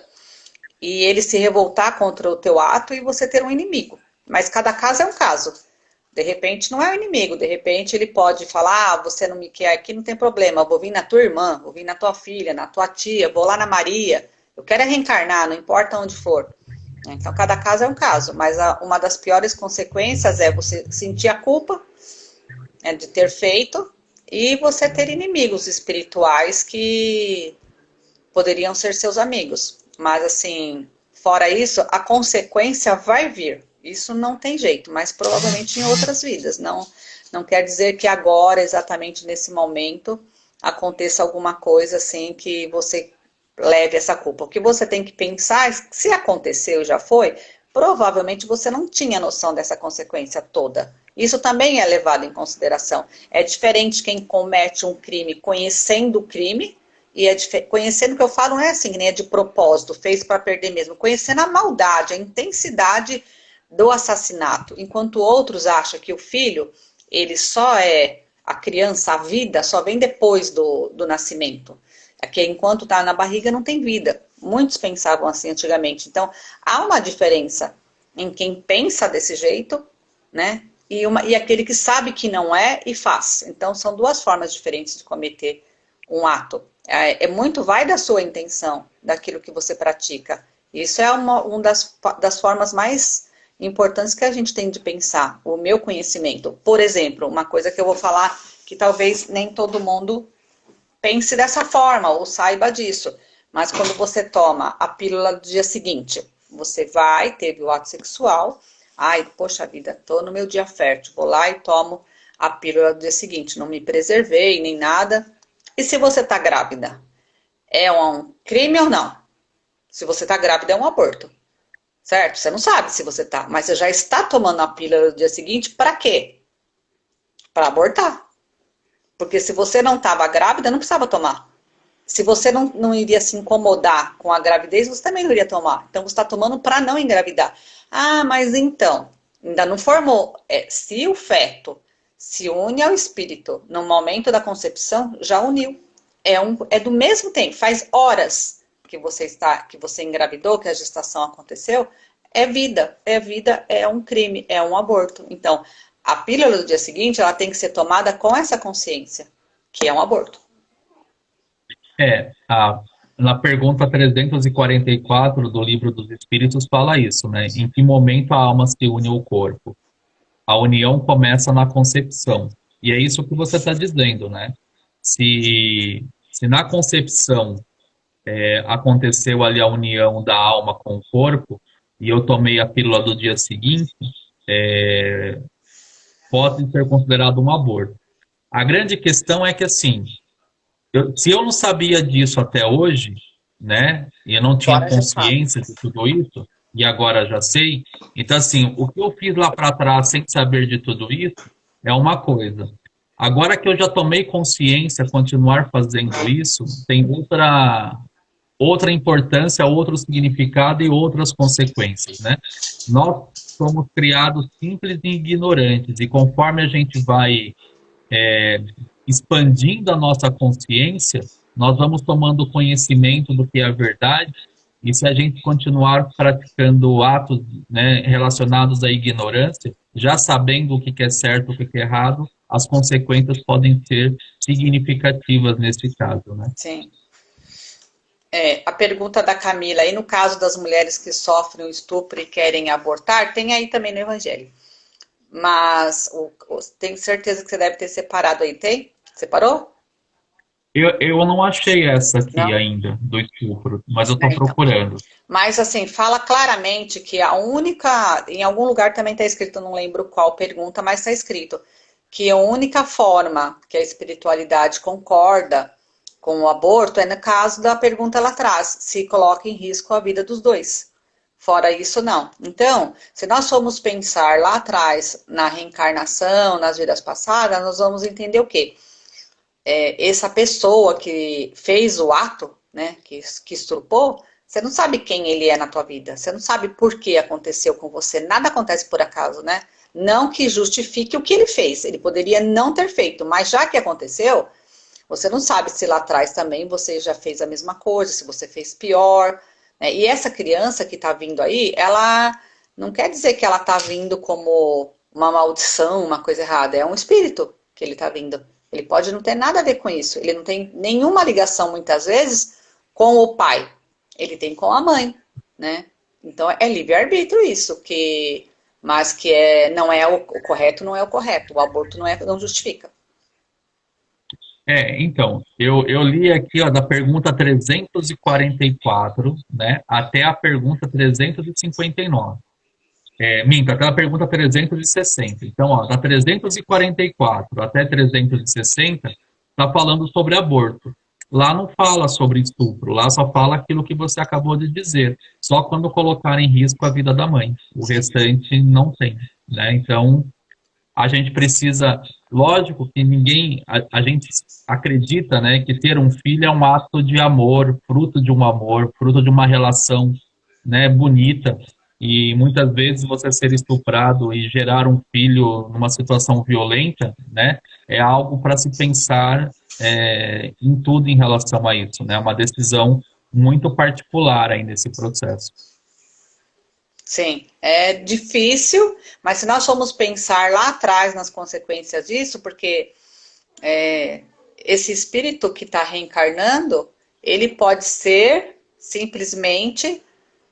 [SPEAKER 1] e ele se revoltar contra o teu ato e você ter um inimigo. Mas cada caso é um caso. De repente não é o inimigo, de repente ele pode falar: você não me quer aqui, não tem problema, eu vou vir na tua irmã, vou vir na tua filha, na tua tia, vou lá na Maria, eu quero reencarnar, não importa onde for. Então cada caso é um caso, mas uma das piores consequências é você sentir a culpa de ter feito e você ter inimigos espirituais que poderiam ser seus amigos. Mas assim, fora isso, a consequência vai vir. Isso não tem jeito, mas provavelmente em outras vidas. Não quer dizer que agora, exatamente nesse momento, aconteça alguma coisa assim que você leve essa culpa. O que você tem que pensar, se aconteceu e já foi, provavelmente você não tinha noção dessa consequência toda. Isso também é levado em consideração. É diferente quem comete um crime conhecendo o crime, e conhecendo, o que eu falo não é assim, nem é de propósito, fez para perder mesmo, conhecendo a maldade, a intensidade do assassinato, enquanto outros acham que o filho, ele só é a criança, a vida, só vem depois do nascimento. É que enquanto está na barriga não tem vida. Muitos pensavam assim antigamente. Então, há uma diferença em quem pensa desse jeito, né? E aquele que sabe que não é e faz. Então, são duas formas diferentes de cometer um ato. Muito vai da sua intenção, daquilo que você pratica. Isso é uma das formas mais importantes que a gente tem de pensar, o meu conhecimento. Por exemplo, uma coisa que eu vou falar que talvez nem todo mundo pense dessa forma ou saiba disso, mas quando você toma a pílula do dia seguinte, você teve o ato sexual, ai, poxa vida, tô no meu dia fértil, vou lá e tomo a pílula do dia seguinte, não me preservei nem nada. E se você tá grávida, é um crime ou não? Se você tá grávida, é um aborto. Certo? Você não sabe se você tá, mas você já está tomando a pílula no dia seguinte, para quê? Para abortar. Porque se você não estava grávida, não precisava tomar. Se você não iria se incomodar com a gravidez, você também não iria tomar. Então você está tomando para não engravidar. Ah, mas então, ainda não formou. Se o feto se une ao espírito no momento da concepção, já uniu. É do mesmo tempo, faz horas que você engravidou, que a gestação aconteceu, é vida, é um crime, é um aborto. Então, a pílula do dia seguinte, ela tem que ser tomada com essa consciência, que é um aborto.
[SPEAKER 2] É, na pergunta 344 do Livro dos Espíritos fala isso, né? Em que momento a alma se une ao corpo? A união começa na concepção. E é isso que você está dizendo, né? Se na concepção aconteceu ali a união da alma com o corpo, e eu tomei a pílula do dia seguinte, pode ser considerado um aborto. A grande questão é que, assim, se eu não sabia disso até hoje, né, e eu não tinha
[SPEAKER 1] Agora já sabe.
[SPEAKER 2] consciência de tudo isso, e agora já sei, então, assim, o que eu fiz lá para trás sem saber de tudo isso é uma coisa. Agora que eu já tomei consciência, continuar fazendo isso, tem outra importância, outro significado e outras consequências, né? Nós somos criados simples e ignorantes, e conforme a gente vai expandindo a nossa consciência, nós vamos tomando conhecimento do que é a verdade, e se a gente continuar praticando atos, né, relacionados à ignorância, já sabendo o que é certo, o que é errado, as consequências podem ser significativas nesse caso, né?
[SPEAKER 1] Sim. A pergunta da Camila, aí no caso das mulheres que sofrem o estupro e querem abortar, tem aí também no Evangelho. Mas tenho certeza que você deve ter separado aí, tem? Separou?
[SPEAKER 2] Eu não achei essa aqui
[SPEAKER 1] Não?
[SPEAKER 2] ainda, do estupro, mas eu estou
[SPEAKER 1] Então.
[SPEAKER 2] procurando.
[SPEAKER 1] Mas assim, fala claramente que a única, em algum lugar também está escrito, não lembro qual pergunta, mas está escrito que a única forma que a espiritualidade concorda com o aborto é no caso da pergunta lá atrás, se coloca em risco a vida dos dois. Fora isso, não. Então, se nós formos pensar lá atrás na reencarnação, nas vidas passadas, nós vamos entender o quê? Essa pessoa que fez o ato, né, que estrupou, você não sabe quem ele é na tua vida, você não sabe por que aconteceu com você, nada acontece por acaso, né? Não que justifique o que ele fez, ele poderia não ter feito, mas já que aconteceu, você não sabe se lá atrás também você já fez a mesma coisa, se você fez pior, né? E essa criança que está vindo aí, ela não quer dizer que ela está vindo como uma maldição, uma coisa errada, é um espírito que ele está vindo. Ele pode não ter nada a ver com isso, ele não tem nenhuma ligação, muitas vezes, com o pai, ele tem com a mãe, né? Então é livre-arbítrio isso, mas que não é o correto, não é o correto. O aborto não justifica.
[SPEAKER 2] Então, eu li aqui, ó, da pergunta 344, né, até a pergunta 359. Minta, até a pergunta 360. Então, ó, da 344 até 360, está falando sobre aborto. Lá não fala sobre estupro, lá só fala aquilo que você acabou de dizer, só quando colocar em risco a vida da mãe. O
[SPEAKER 1] Sim.
[SPEAKER 2] restante não tem, né? Então, a gente precisa, lógico que a gente acredita, né, que ter um filho é um ato de amor, fruto de uma relação, né, bonita, e muitas vezes você ser estuprado e gerar um filho numa situação violenta, né, é algo para se pensar em tudo em relação a isso, né, uma decisão muito particular aí nesse processo.
[SPEAKER 1] Sim, é difícil, mas se nós formos pensar lá atrás nas consequências disso, porque esse espírito que está reencarnando, ele pode ser simplesmente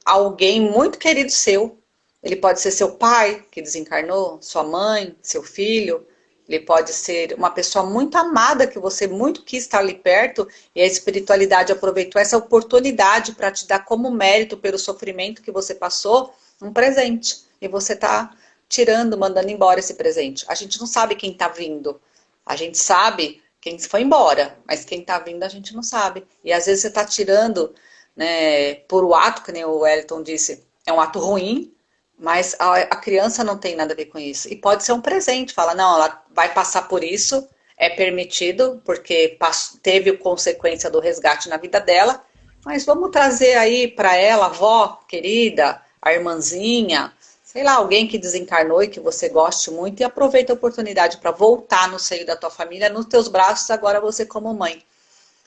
[SPEAKER 1] alguém muito querido seu, Ele pode ser seu pai, que desencarnou, sua mãe, seu filho. Ele pode ser uma pessoa muito amada, que você muito quis estar ali perto, e a espiritualidade aproveitou essa oportunidade para te dar como mérito pelo sofrimento que você passou, um presente. E você está tirando, mandando embora esse presente. A gente não sabe quem está vindo. A gente sabe quem foi embora, mas quem está vindo a gente não sabe. E às vezes você está tirando, né, por o ato, que nem o Wellington disse, é um ato ruim, mas a criança não tem nada a ver com isso. E pode ser um presente. Fala, não, ela vai passar por isso, é permitido, porque teve consequência do resgate na vida dela. Mas vamos trazer aí para ela, a avó querida, a irmãzinha, sei lá, alguém que desencarnou e que você goste muito, e aproveita a oportunidade para voltar no seio da tua família, nos teus braços, agora você como mãe.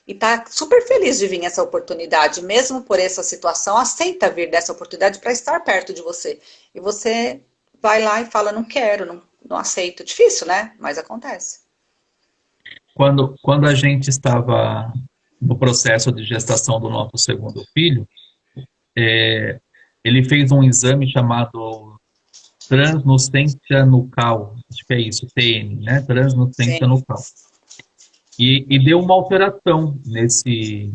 [SPEAKER 1] E tá super feliz de vir essa oportunidade, mesmo por essa situação, aceita vir dessa oportunidade para estar perto de você. E você vai lá e fala, não quero, não aceito. Difícil, né? Mas acontece.
[SPEAKER 2] Quando a gente estava no processo de gestação do nosso segundo filho, ele fez um exame chamado transnucência nucal, acho que é isso, TN, né? Transnucência
[SPEAKER 1] Sim.
[SPEAKER 2] nucal. E deu uma alteração nesse,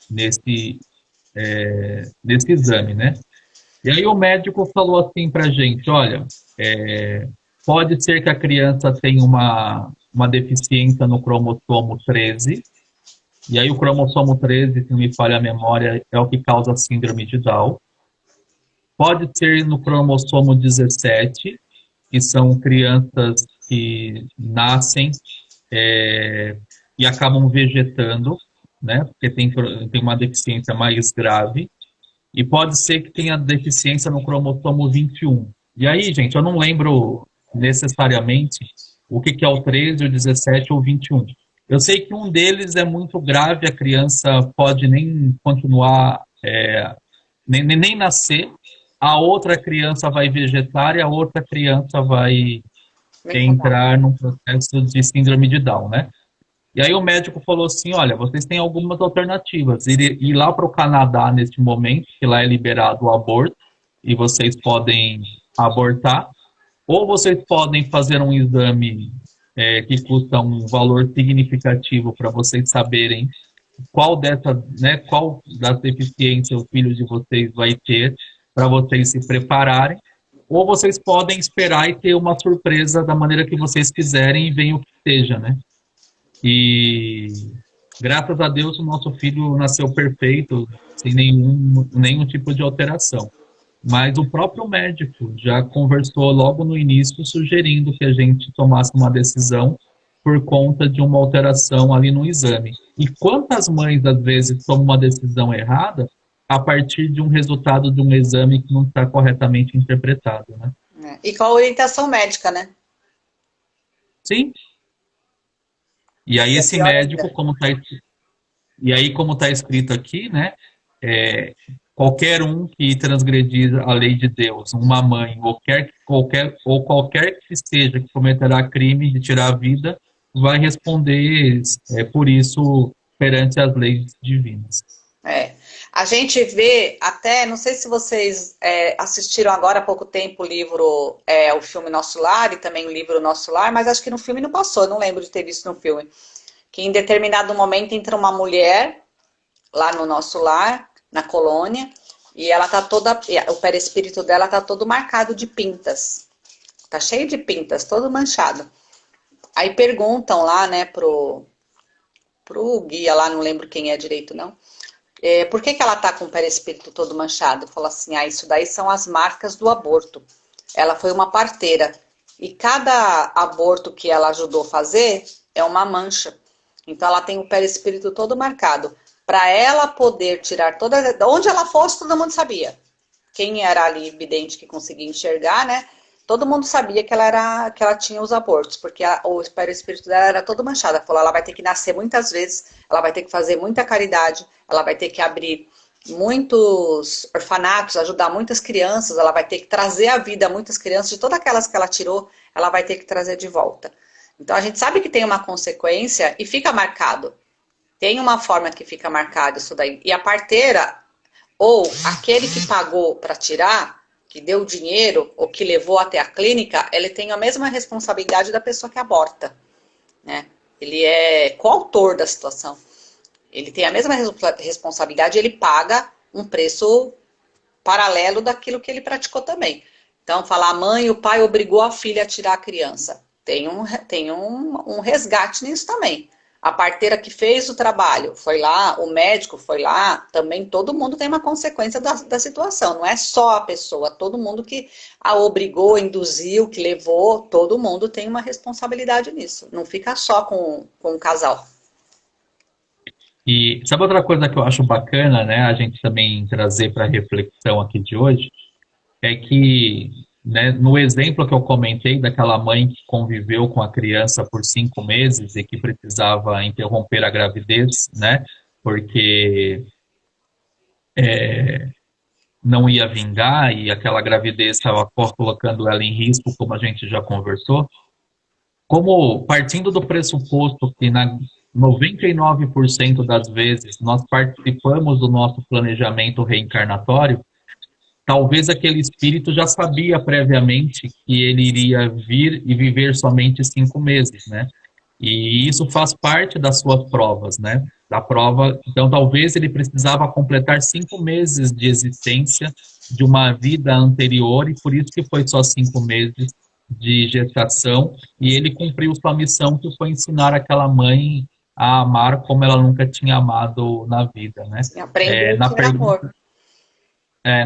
[SPEAKER 2] nesse exame, né? E aí o médico falou assim pra gente, olha, pode ser que a criança tenha uma deficiência no cromossomo 13, e aí o cromossomo 13, se não me falha a memória, é o que causa a síndrome de Down. Pode ser no cromossomo 17, que são crianças que nascem e acabam vegetando, né? Porque tem uma deficiência mais grave. E pode ser que tenha deficiência no cromossomo 21. E aí, gente, eu não lembro necessariamente o que é o 13, o 17 ou o 21. Eu sei que um deles é muito grave, a criança pode nem continuar, nem nascer, a outra criança vai vegetar e a outra criança vai
[SPEAKER 1] Vem com calma.
[SPEAKER 2] entrar num processo de síndrome de Down, né? E aí o médico falou assim, olha, vocês têm algumas alternativas. Ir lá para o Canadá neste momento, que lá é liberado o aborto, e vocês podem abortar, ou vocês podem fazer um exame que custa um valor significativo para vocês saberem qual das deficiências o filho de vocês vai ter, para vocês se prepararem, ou vocês podem esperar e ter uma surpresa da maneira que vocês quiserem e venha o que seja, né? E graças a Deus o nosso filho nasceu perfeito, sem nenhum tipo de alteração. Mas o próprio médico já conversou logo no início, sugerindo que a gente tomasse uma decisão por conta de uma alteração ali no exame. E quantas mães, às vezes, tomam uma decisão errada a partir de um resultado de um exame que não está corretamente interpretado, né?
[SPEAKER 1] E com a orientação médica, né?
[SPEAKER 2] Sim. E aí
[SPEAKER 1] Que é
[SPEAKER 2] esse
[SPEAKER 1] pior
[SPEAKER 2] médico,
[SPEAKER 1] ainda.
[SPEAKER 2] como está escrito aqui, né? Qualquer um que transgredir a lei de Deus, uma mãe, ou qualquer que seja que cometerá crime de tirar a vida, vai responder por isso perante as leis divinas.
[SPEAKER 1] É. A gente vê até, não sei se vocês assistiram agora há pouco tempo o livro, o filme Nosso Lar e também o livro Nosso Lar, mas acho que no filme não passou, eu não lembro de ter visto no filme. Que em determinado momento entra uma mulher lá no Nosso Lar, na colônia, e ela tá toda, o perispírito dela tá todo marcado de pintas. Tá cheio de pintas, todo manchado. Aí perguntam lá, né, pro guia lá, não lembro quem é direito não, por que ela tá com o perispírito todo manchado? Falou assim, isso daí são as marcas do aborto. Ela foi uma parteira. E cada aborto que ela ajudou a fazer é uma mancha. Então ela tem o perispírito todo marcado. Para ela poder tirar toda... Onde ela fosse, todo mundo sabia. Quem era ali vidente que conseguia enxergar, né? Todo mundo sabia que ela tinha os abortos, porque o perispírito dela era todo manchado. Ela falou, ela vai ter que nascer muitas vezes, ela vai ter que fazer muita caridade, ela vai ter que abrir muitos orfanatos, ajudar muitas crianças, ela vai ter que trazer à vida muitas crianças, de todas aquelas que ela tirou, ela vai ter que trazer de volta. Então a gente sabe que tem uma consequência e fica marcado. Tem uma forma que fica marcado isso daí. E a parteira, ou aquele que pagou para tirar, que deu o dinheiro ou que levou até a clínica, ele tem a mesma responsabilidade da pessoa que aborta, né? Ele é coautor da situação. Ele tem a mesma responsabilidade, ele paga um preço paralelo daquilo que ele praticou também. Então, falar, a mãe, o pai obrigou a filha a tirar a criança. Tem um resgate nisso também. A parteira que fez o trabalho foi lá, o médico foi lá, também todo mundo tem uma consequência da situação. Não é só a pessoa, todo mundo que a obrigou, induziu, que levou, todo mundo tem uma responsabilidade nisso. Não fica só com o casal.
[SPEAKER 2] E sabe outra coisa que eu acho bacana, né, a gente também trazer para a reflexão aqui de hoje, é que, né, no exemplo que eu comentei daquela mãe que conviveu com a criança por 5 meses e que precisava interromper a gravidez, né, porque não ia vingar e aquela gravidez estava colocando ela em risco, como a gente já conversou, como partindo do pressuposto que na 99% das vezes nós participamos do nosso planejamento reencarnatório, talvez aquele espírito já sabia previamente que ele iria vir e viver somente 5 meses, né? E isso faz parte das suas provas, né? Da prova, então talvez ele precisava completar 5 meses de existência de uma vida anterior e por isso que foi só 5 meses de gestação e ele cumpriu sua missão que foi ensinar aquela mãe a amar como ela nunca tinha amado na vida, né?
[SPEAKER 1] Assim, aprender o
[SPEAKER 2] Na
[SPEAKER 1] que é amor.
[SPEAKER 2] pergunta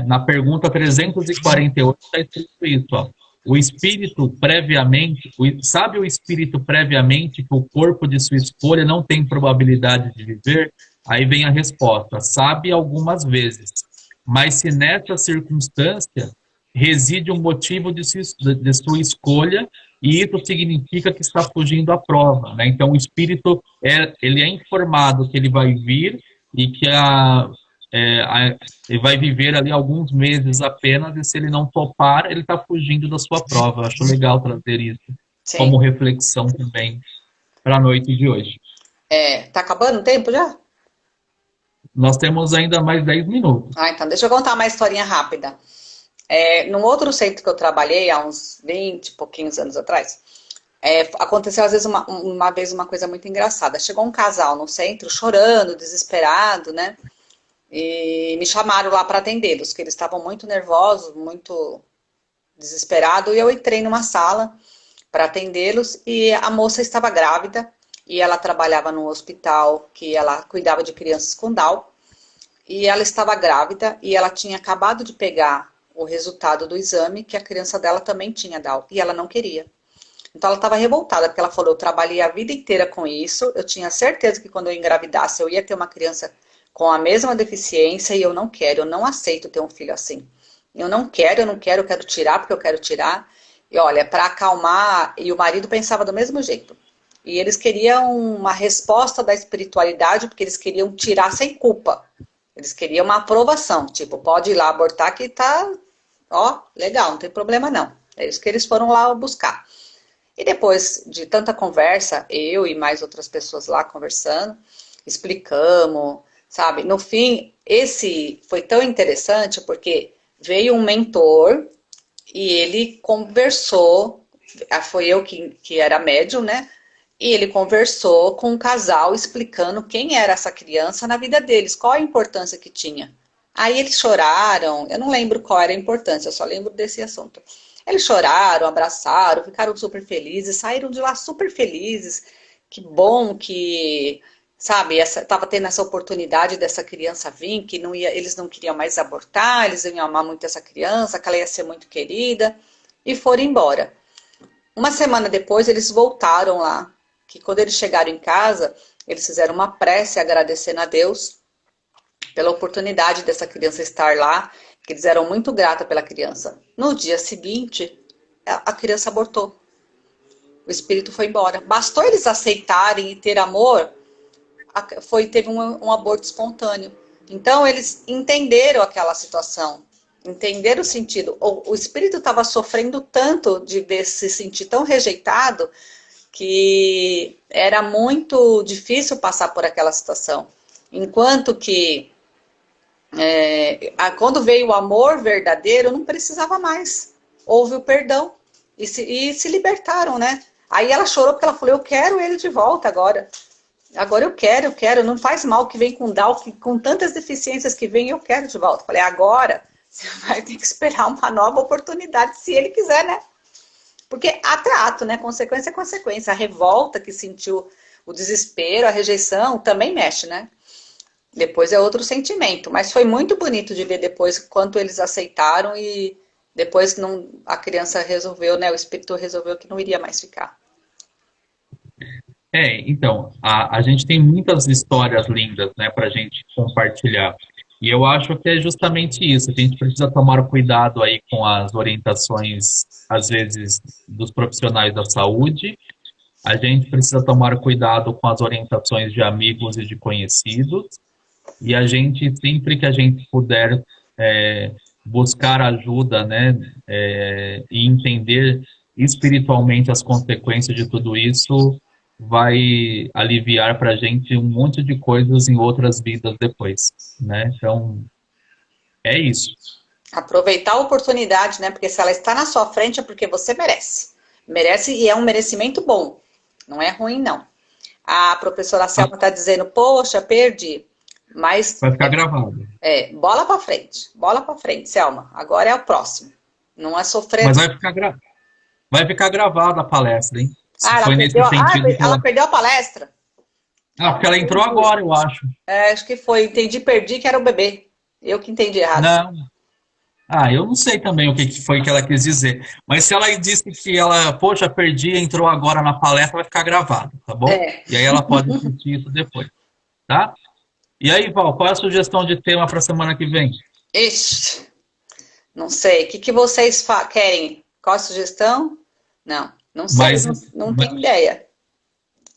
[SPEAKER 2] na pergunta 348 está escrito isso, ó. O espírito previamente, sabe o espírito previamente que o corpo de sua escolha não tem probabilidade de viver? Aí vem a resposta, sabe algumas vezes. Mas se nessa circunstância reside um motivo de sua escolha, e isso significa que está fugindo à prova, né? Então o espírito ele é informado que ele vai vir e que ele vai viver ali alguns meses apenas, e se ele não topar, ele está fugindo da sua prova. Eu acho legal trazer isso
[SPEAKER 1] Sim.
[SPEAKER 2] como reflexão também para a noite de hoje.
[SPEAKER 1] Tá acabando o tempo já?
[SPEAKER 2] Nós temos ainda mais 10 minutos.
[SPEAKER 1] Ah, então deixa eu contar uma historinha rápida. Num outro centro que eu trabalhei há uns 20 e pouquinhos anos atrás, aconteceu às vezes uma vez uma coisa muito engraçada. Chegou um casal no centro chorando, desesperado, né? E me chamaram lá para atendê-los, que eles estavam muito nervosos, muito desesperados. E eu entrei numa sala para atendê-los e a moça estava grávida e ela trabalhava num hospital que ela cuidava de crianças com Down. E ela estava grávida e ela tinha acabado de pegar o resultado do exame que a criança dela também tinha Down e ela não queria. Então ela estava revoltada porque ela falou: eu trabalhei a vida inteira com isso, eu tinha certeza que quando eu engravidasse eu ia ter uma criança com a mesma deficiência e eu não quero, eu não aceito ter um filho assim. Eu quero tirar porque eu quero tirar. E olha, para acalmar, e o marido pensava do mesmo jeito. E eles queriam uma resposta da espiritualidade porque eles queriam tirar sem culpa. Eles queriam uma aprovação, tipo, pode ir lá abortar que tá, ó, legal, não tem problema não. É isso que eles foram lá buscar. E depois de tanta conversa, eu e mais outras pessoas lá conversando, explicamos, sabe? No fim, esse foi tão interessante porque veio um mentor e ele conversou, foi eu que era médium, né? E ele conversou com o casal explicando quem era essa criança na vida deles, qual a importância que tinha. Aí eles choraram, eu não lembro qual era a importância, eu só lembro desse assunto. Eles choraram, abraçaram, ficaram super felizes, saíram de lá super felizes. Que bom que, sabe, estava tendo essa oportunidade dessa criança vir, que não ia, eles não queriam mais abortar, eles iam amar muito essa criança, que ela ia ser muito querida, e foram embora. Uma semana depois, eles voltaram lá, que quando eles chegaram em casa, eles fizeram uma prece agradecendo a Deus pela oportunidade dessa criança estar lá, que eles eram muito gratos pela criança. No dia seguinte, a criança abortou. O espírito foi embora. Bastou eles aceitarem e ter amor, teve um aborto espontâneo. Então, eles entenderam aquela situação, entenderam o sentido. O espírito estava sofrendo tanto de se sentir tão rejeitado que era muito difícil passar por aquela situação. Enquanto que Quando veio o amor verdadeiro, não precisava mais. Houve o perdão e se libertaram, né? Aí ela chorou porque ela falou, eu quero ele de volta agora. Agora eu quero, não faz mal que vem com Down, com tantas deficiências que vem, eu quero de volta. Falei, agora você vai ter que esperar uma nova oportunidade, se ele quiser, né? Porque ato é ato, né? Consequência é consequência. A revolta que sentiu, o desespero, a rejeição, também mexe, né? Depois é outro sentimento. Mas foi muito bonito de ver depois quanto eles aceitaram e depois não, a criança resolveu, né? O espírito resolveu que não iria mais ficar.
[SPEAKER 2] Então, a gente tem muitas histórias lindas, né, para a gente compartilhar. E eu acho que é justamente isso. A gente precisa tomar cuidado aí com as orientações, às vezes, dos profissionais da saúde. A gente precisa tomar cuidado com as orientações de amigos e de conhecidos. E a gente, sempre que a gente puder, buscar ajuda, né, e entender espiritualmente as consequências de tudo isso, vai aliviar para a gente um monte de coisas em outras vidas depois, né? Então, é isso.
[SPEAKER 1] Aproveitar a oportunidade, né? Porque se ela está na sua frente é porque você merece. Merece e é um merecimento bom. Não é ruim, não. A professora Selma está dizendo, poxa, perdi. Mas
[SPEAKER 2] Vai ficar gravado.
[SPEAKER 1] bola para frente, Selma. Agora é o próximo. Não é sofrer.
[SPEAKER 2] Mas vai ficar gravada a palestra, hein? Se
[SPEAKER 1] ela
[SPEAKER 2] foi
[SPEAKER 1] perdeu,
[SPEAKER 2] nesse sentido que
[SPEAKER 1] ela perdeu a palestra?
[SPEAKER 2] porque ela entrou agora, eu acho.
[SPEAKER 1] Acho que foi. Entendi, perdi que era o bebê. Eu que entendi errado.
[SPEAKER 2] Não. Eu não sei também o que foi que ela quis dizer. Mas se ela disse que ela, poxa, perdi, entrou agora na palestra, vai ficar gravado, tá bom? E aí ela pode assistir isso depois, tá? E aí, Val, qual é a sugestão de tema para a semana que vem?
[SPEAKER 1] Ixi, não sei. O que vocês querem? Qual a sugestão? Não sei, não tenho ideia.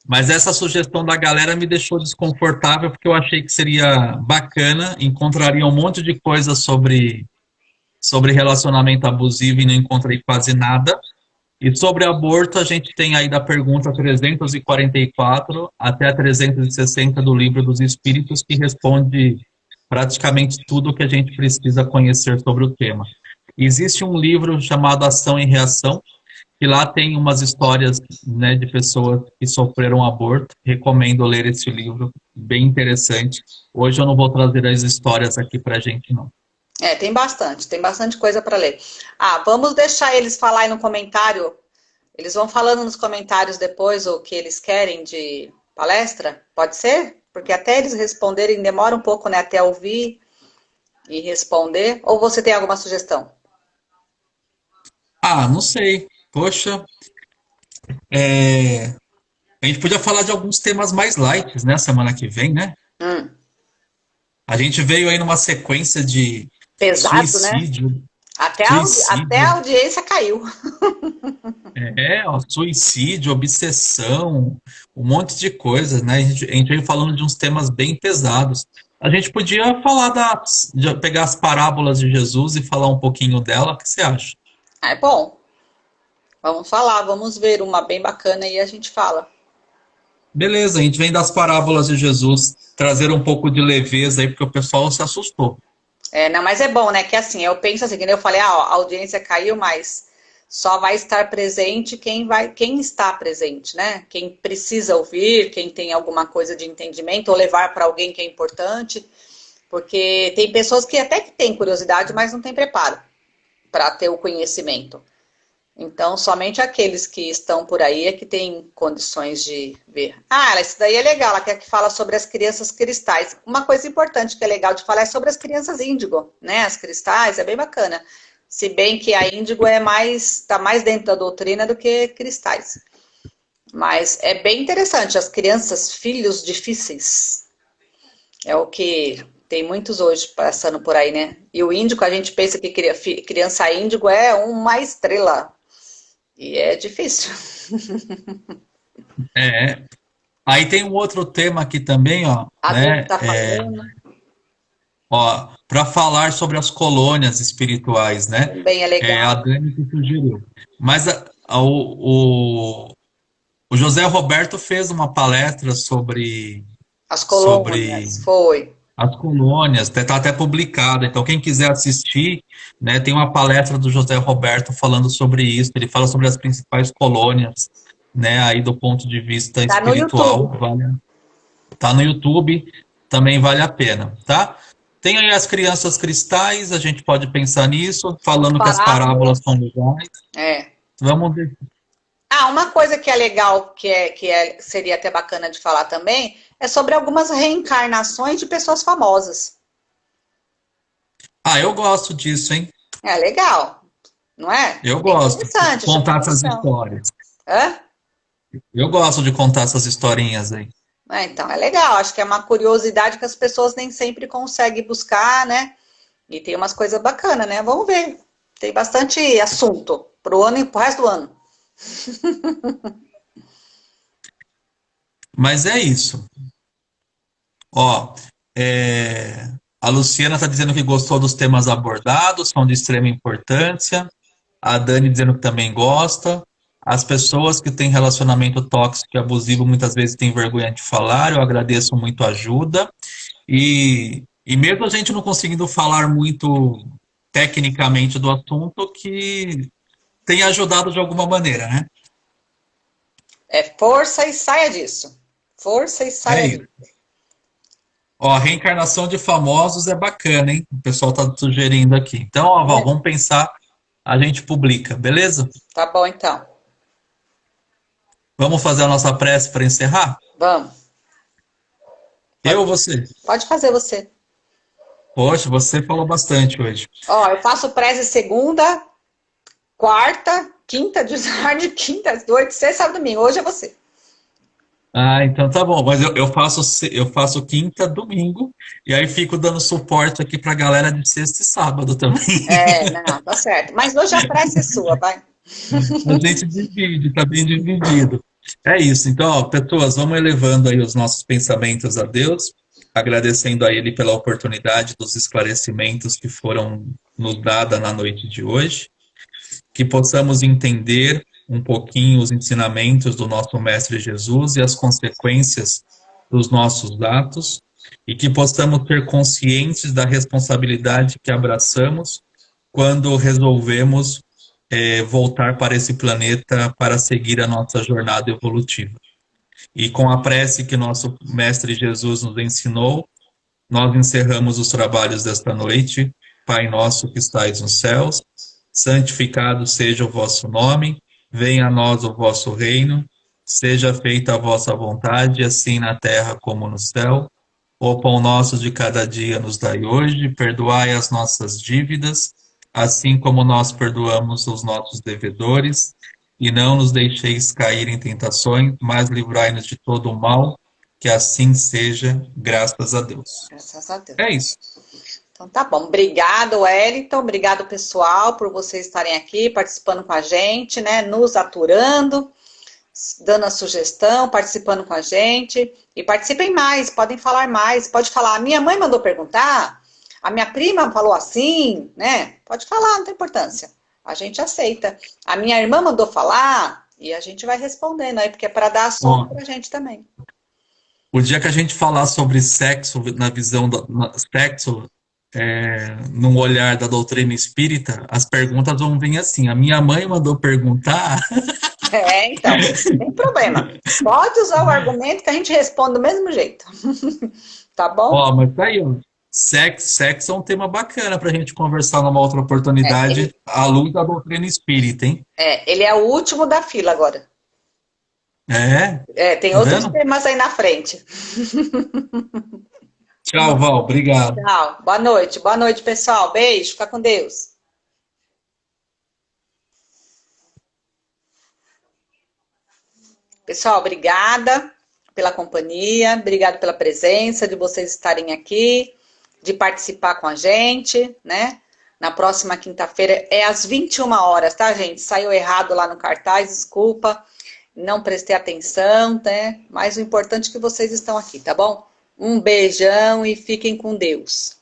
[SPEAKER 2] Mas essa sugestão da galera me deixou desconfortável porque eu achei que seria bacana, encontraria um monte de coisa sobre relacionamento abusivo e não encontrei quase nada. E sobre aborto, a gente tem aí da pergunta 344 até a 360 do Livro dos Espíritos, que responde praticamente tudo o que a gente precisa conhecer sobre o tema. Existe um livro chamado Ação e Reação, que lá tem umas histórias, né, de pessoas que sofreram aborto. Recomendo ler esse livro, bem interessante. Hoje eu não vou trazer as histórias aqui para a gente, não.
[SPEAKER 1] Tem bastante coisa para ler. Vamos deixar eles falar aí no comentário. Eles vão falando nos comentários depois o que eles querem de palestra, pode ser? Porque até eles responderem demora um pouco, né, até ouvir e responder. Ou você tem alguma sugestão?
[SPEAKER 2] Não sei. Poxa, a gente podia falar de alguns temas mais light, né, semana que vem, né? A gente veio aí numa sequência de
[SPEAKER 1] pesado,
[SPEAKER 2] suicídio.
[SPEAKER 1] Né? Até a audiência caiu.
[SPEAKER 2] Suicídio, obsessão, um monte de coisas, né? A gente veio falando de uns temas bem pesados. A gente podia falar de pegar as parábolas de Jesus e falar um pouquinho dela. O que você acha?
[SPEAKER 1] É bom. Vamos falar, vamos ver uma bem bacana e a gente fala.
[SPEAKER 2] Beleza, a gente vem das parábolas de Jesus trazer um pouco de leveza aí, porque o pessoal se assustou.
[SPEAKER 1] Mas é bom, né? Que assim, eu penso assim, que eu falei, a audiência caiu, mas só vai estar presente quem está presente, né? Quem precisa ouvir, quem tem alguma coisa de entendimento, ou levar para alguém que é importante, porque tem pessoas que até que têm curiosidade, mas não têm preparo para ter o conhecimento. Então, somente aqueles que estão por aí é que têm condições de ver. Isso daí é legal, ela quer que fala sobre as crianças cristais. Uma coisa importante que é legal de falar é sobre as crianças índigo, né? As cristais, é bem bacana. Se bem que a índigo está mais dentro da doutrina do que cristais. Mas é bem interessante, as crianças, filhos difíceis. É o que tem muitos hoje passando por aí, né? E o índigo, a gente pensa que criança índigo é uma estrela. E é difícil.
[SPEAKER 2] Aí tem um outro tema aqui também, ó. Né?
[SPEAKER 1] Tá falando.
[SPEAKER 2] Para falar sobre as colônias espirituais, né?
[SPEAKER 1] Também é legal.
[SPEAKER 2] A Dani que sugeriu. Mas o José Roberto fez uma palestra sobre
[SPEAKER 1] as colônias, foi.
[SPEAKER 2] as colônias, está até publicado. Então, quem quiser assistir, né, tem uma palestra do José Roberto falando sobre isso. Ele fala sobre as principais colônias, né, aí do ponto de vista
[SPEAKER 1] Tá no YouTube.
[SPEAKER 2] espiritual. Tá no YouTube, também vale a pena, tá? Tem aí as crianças cristais, a gente pode pensar nisso, falando que as parábolas
[SPEAKER 1] Parábolas.
[SPEAKER 2] são legais.
[SPEAKER 1] É.
[SPEAKER 2] Vamos ver.
[SPEAKER 1] Ah, uma coisa que é legal, seria até bacana de falar também, é sobre algumas reencarnações de pessoas famosas.
[SPEAKER 2] Ah, eu gosto disso, hein?
[SPEAKER 1] É legal, não é?
[SPEAKER 2] Eu
[SPEAKER 1] É
[SPEAKER 2] gosto de
[SPEAKER 1] interessante, chama
[SPEAKER 2] contar essas
[SPEAKER 1] atenção.
[SPEAKER 2] histórias.
[SPEAKER 1] Hã?
[SPEAKER 2] Eu gosto de contar essas historinhas aí.
[SPEAKER 1] É, então, é legal. Acho que é uma curiosidade que as pessoas nem sempre conseguem buscar, né? E tem umas coisas bacanas, né? Vamos ver. Tem bastante assunto pro ano e pro resto do ano.
[SPEAKER 2] Mas é isso. Ó, a Luciana está dizendo que gostou dos temas abordados, são de extrema importância. A Dani dizendo que também gosta. As pessoas que têm relacionamento tóxico e abusivo muitas vezes têm vergonha de falar. Eu agradeço muito a ajuda. E mesmo a gente não conseguindo falar muito tecnicamente do assunto, que tem ajudado de alguma maneira, né?
[SPEAKER 1] É força e saia disso. Força e
[SPEAKER 2] É
[SPEAKER 1] saia
[SPEAKER 2] isso.
[SPEAKER 1] disso.
[SPEAKER 2] Ó, a reencarnação de famosos é bacana, hein? O pessoal está sugerindo aqui. Então, ó, Val, vamos pensar, a gente publica, beleza?
[SPEAKER 1] Tá bom, então.
[SPEAKER 2] Vamos fazer a nossa prece para encerrar?
[SPEAKER 1] Vamos.
[SPEAKER 2] Eu
[SPEAKER 1] Pode,
[SPEAKER 2] ou você?
[SPEAKER 1] pode fazer você.
[SPEAKER 2] Poxa, você falou bastante hoje.
[SPEAKER 1] Ó, eu faço prece segunda, quarta, quinta de tarde, quinta às 8, sexta, sábado, domingo. Hoje é você.
[SPEAKER 2] Ah, então tá bom. Mas eu faço quinta, domingo, e aí fico dando suporte aqui pra galera de sexta e sábado também.
[SPEAKER 1] É, não, tá certo. Mas hoje a prece é sua, vai.
[SPEAKER 2] A gente divide, tá bem dividido. É isso. Então, ó, pessoas, vamos elevando aí os nossos pensamentos a Deus, agradecendo a Ele pela oportunidade dos esclarecimentos que foram nos dados na noite de hoje, que possamos entender um pouquinho os ensinamentos do nosso Mestre Jesus e as consequências dos nossos atos, e que possamos ser conscientes da responsabilidade que abraçamos quando resolvemos voltar para esse planeta para seguir a nossa jornada evolutiva. E com a prece que nosso Mestre Jesus nos ensinou, nós encerramos os trabalhos desta noite. Pai nosso que estais nos céus, santificado seja o vosso nome, venha a nós o vosso reino, seja feita a vossa vontade, assim na terra como no céu. O pão nosso de cada dia nos dai hoje, perdoai as nossas dívidas, assim como nós perdoamos os nossos devedores, e não nos deixeis cair em tentações, mas livrai-nos de todo o mal, que assim seja, graças a Deus.
[SPEAKER 1] Graças a Deus.
[SPEAKER 2] É isso.
[SPEAKER 1] Então tá bom. Obrigado, Wellington. Obrigado, pessoal, por vocês estarem aqui participando com a gente, né? Nos aturando, dando a sugestão, participando com a gente. E participem mais, podem falar mais. Pode falar, minha mãe mandou perguntar, a minha prima falou assim, né? Pode falar, não tem importância. A gente aceita. A minha irmã mandou falar e a gente vai respondendo aí, porque é para dar assunto
[SPEAKER 2] Bom,
[SPEAKER 1] pra gente também.
[SPEAKER 2] o dia que a gente falar sobre sexo, na visão do sexo, num olhar da doutrina espírita, as perguntas vão vir assim. A minha mãe mandou perguntar.
[SPEAKER 1] É, então, não tem problema. Pode usar o argumento que a gente responde do mesmo jeito. Tá bom?
[SPEAKER 2] Ó, mas tá aí, ó. Sexo é um tema bacana para a gente conversar numa outra
[SPEAKER 1] É, ele,
[SPEAKER 2] oportunidade, à luz da doutrina espírita, hein?
[SPEAKER 1] ele é o último da fila agora.
[SPEAKER 2] É,
[SPEAKER 1] É, tem
[SPEAKER 2] tá
[SPEAKER 1] outros
[SPEAKER 2] vendo?
[SPEAKER 1] temas aí na frente.
[SPEAKER 2] Tchau, Val, obrigado.
[SPEAKER 1] Tchau. Boa noite, pessoal. Beijo, fica com Deus. Pessoal, obrigada pela companhia, obrigado pela presença, de vocês estarem aqui, de participar com a gente, né? Na próxima quinta-feira é às 21 horas, tá, gente? Saiu errado lá no cartaz, desculpa, não prestei atenção, né? Mas o importante é que vocês estão aqui, tá bom? Um beijão e fiquem com Deus.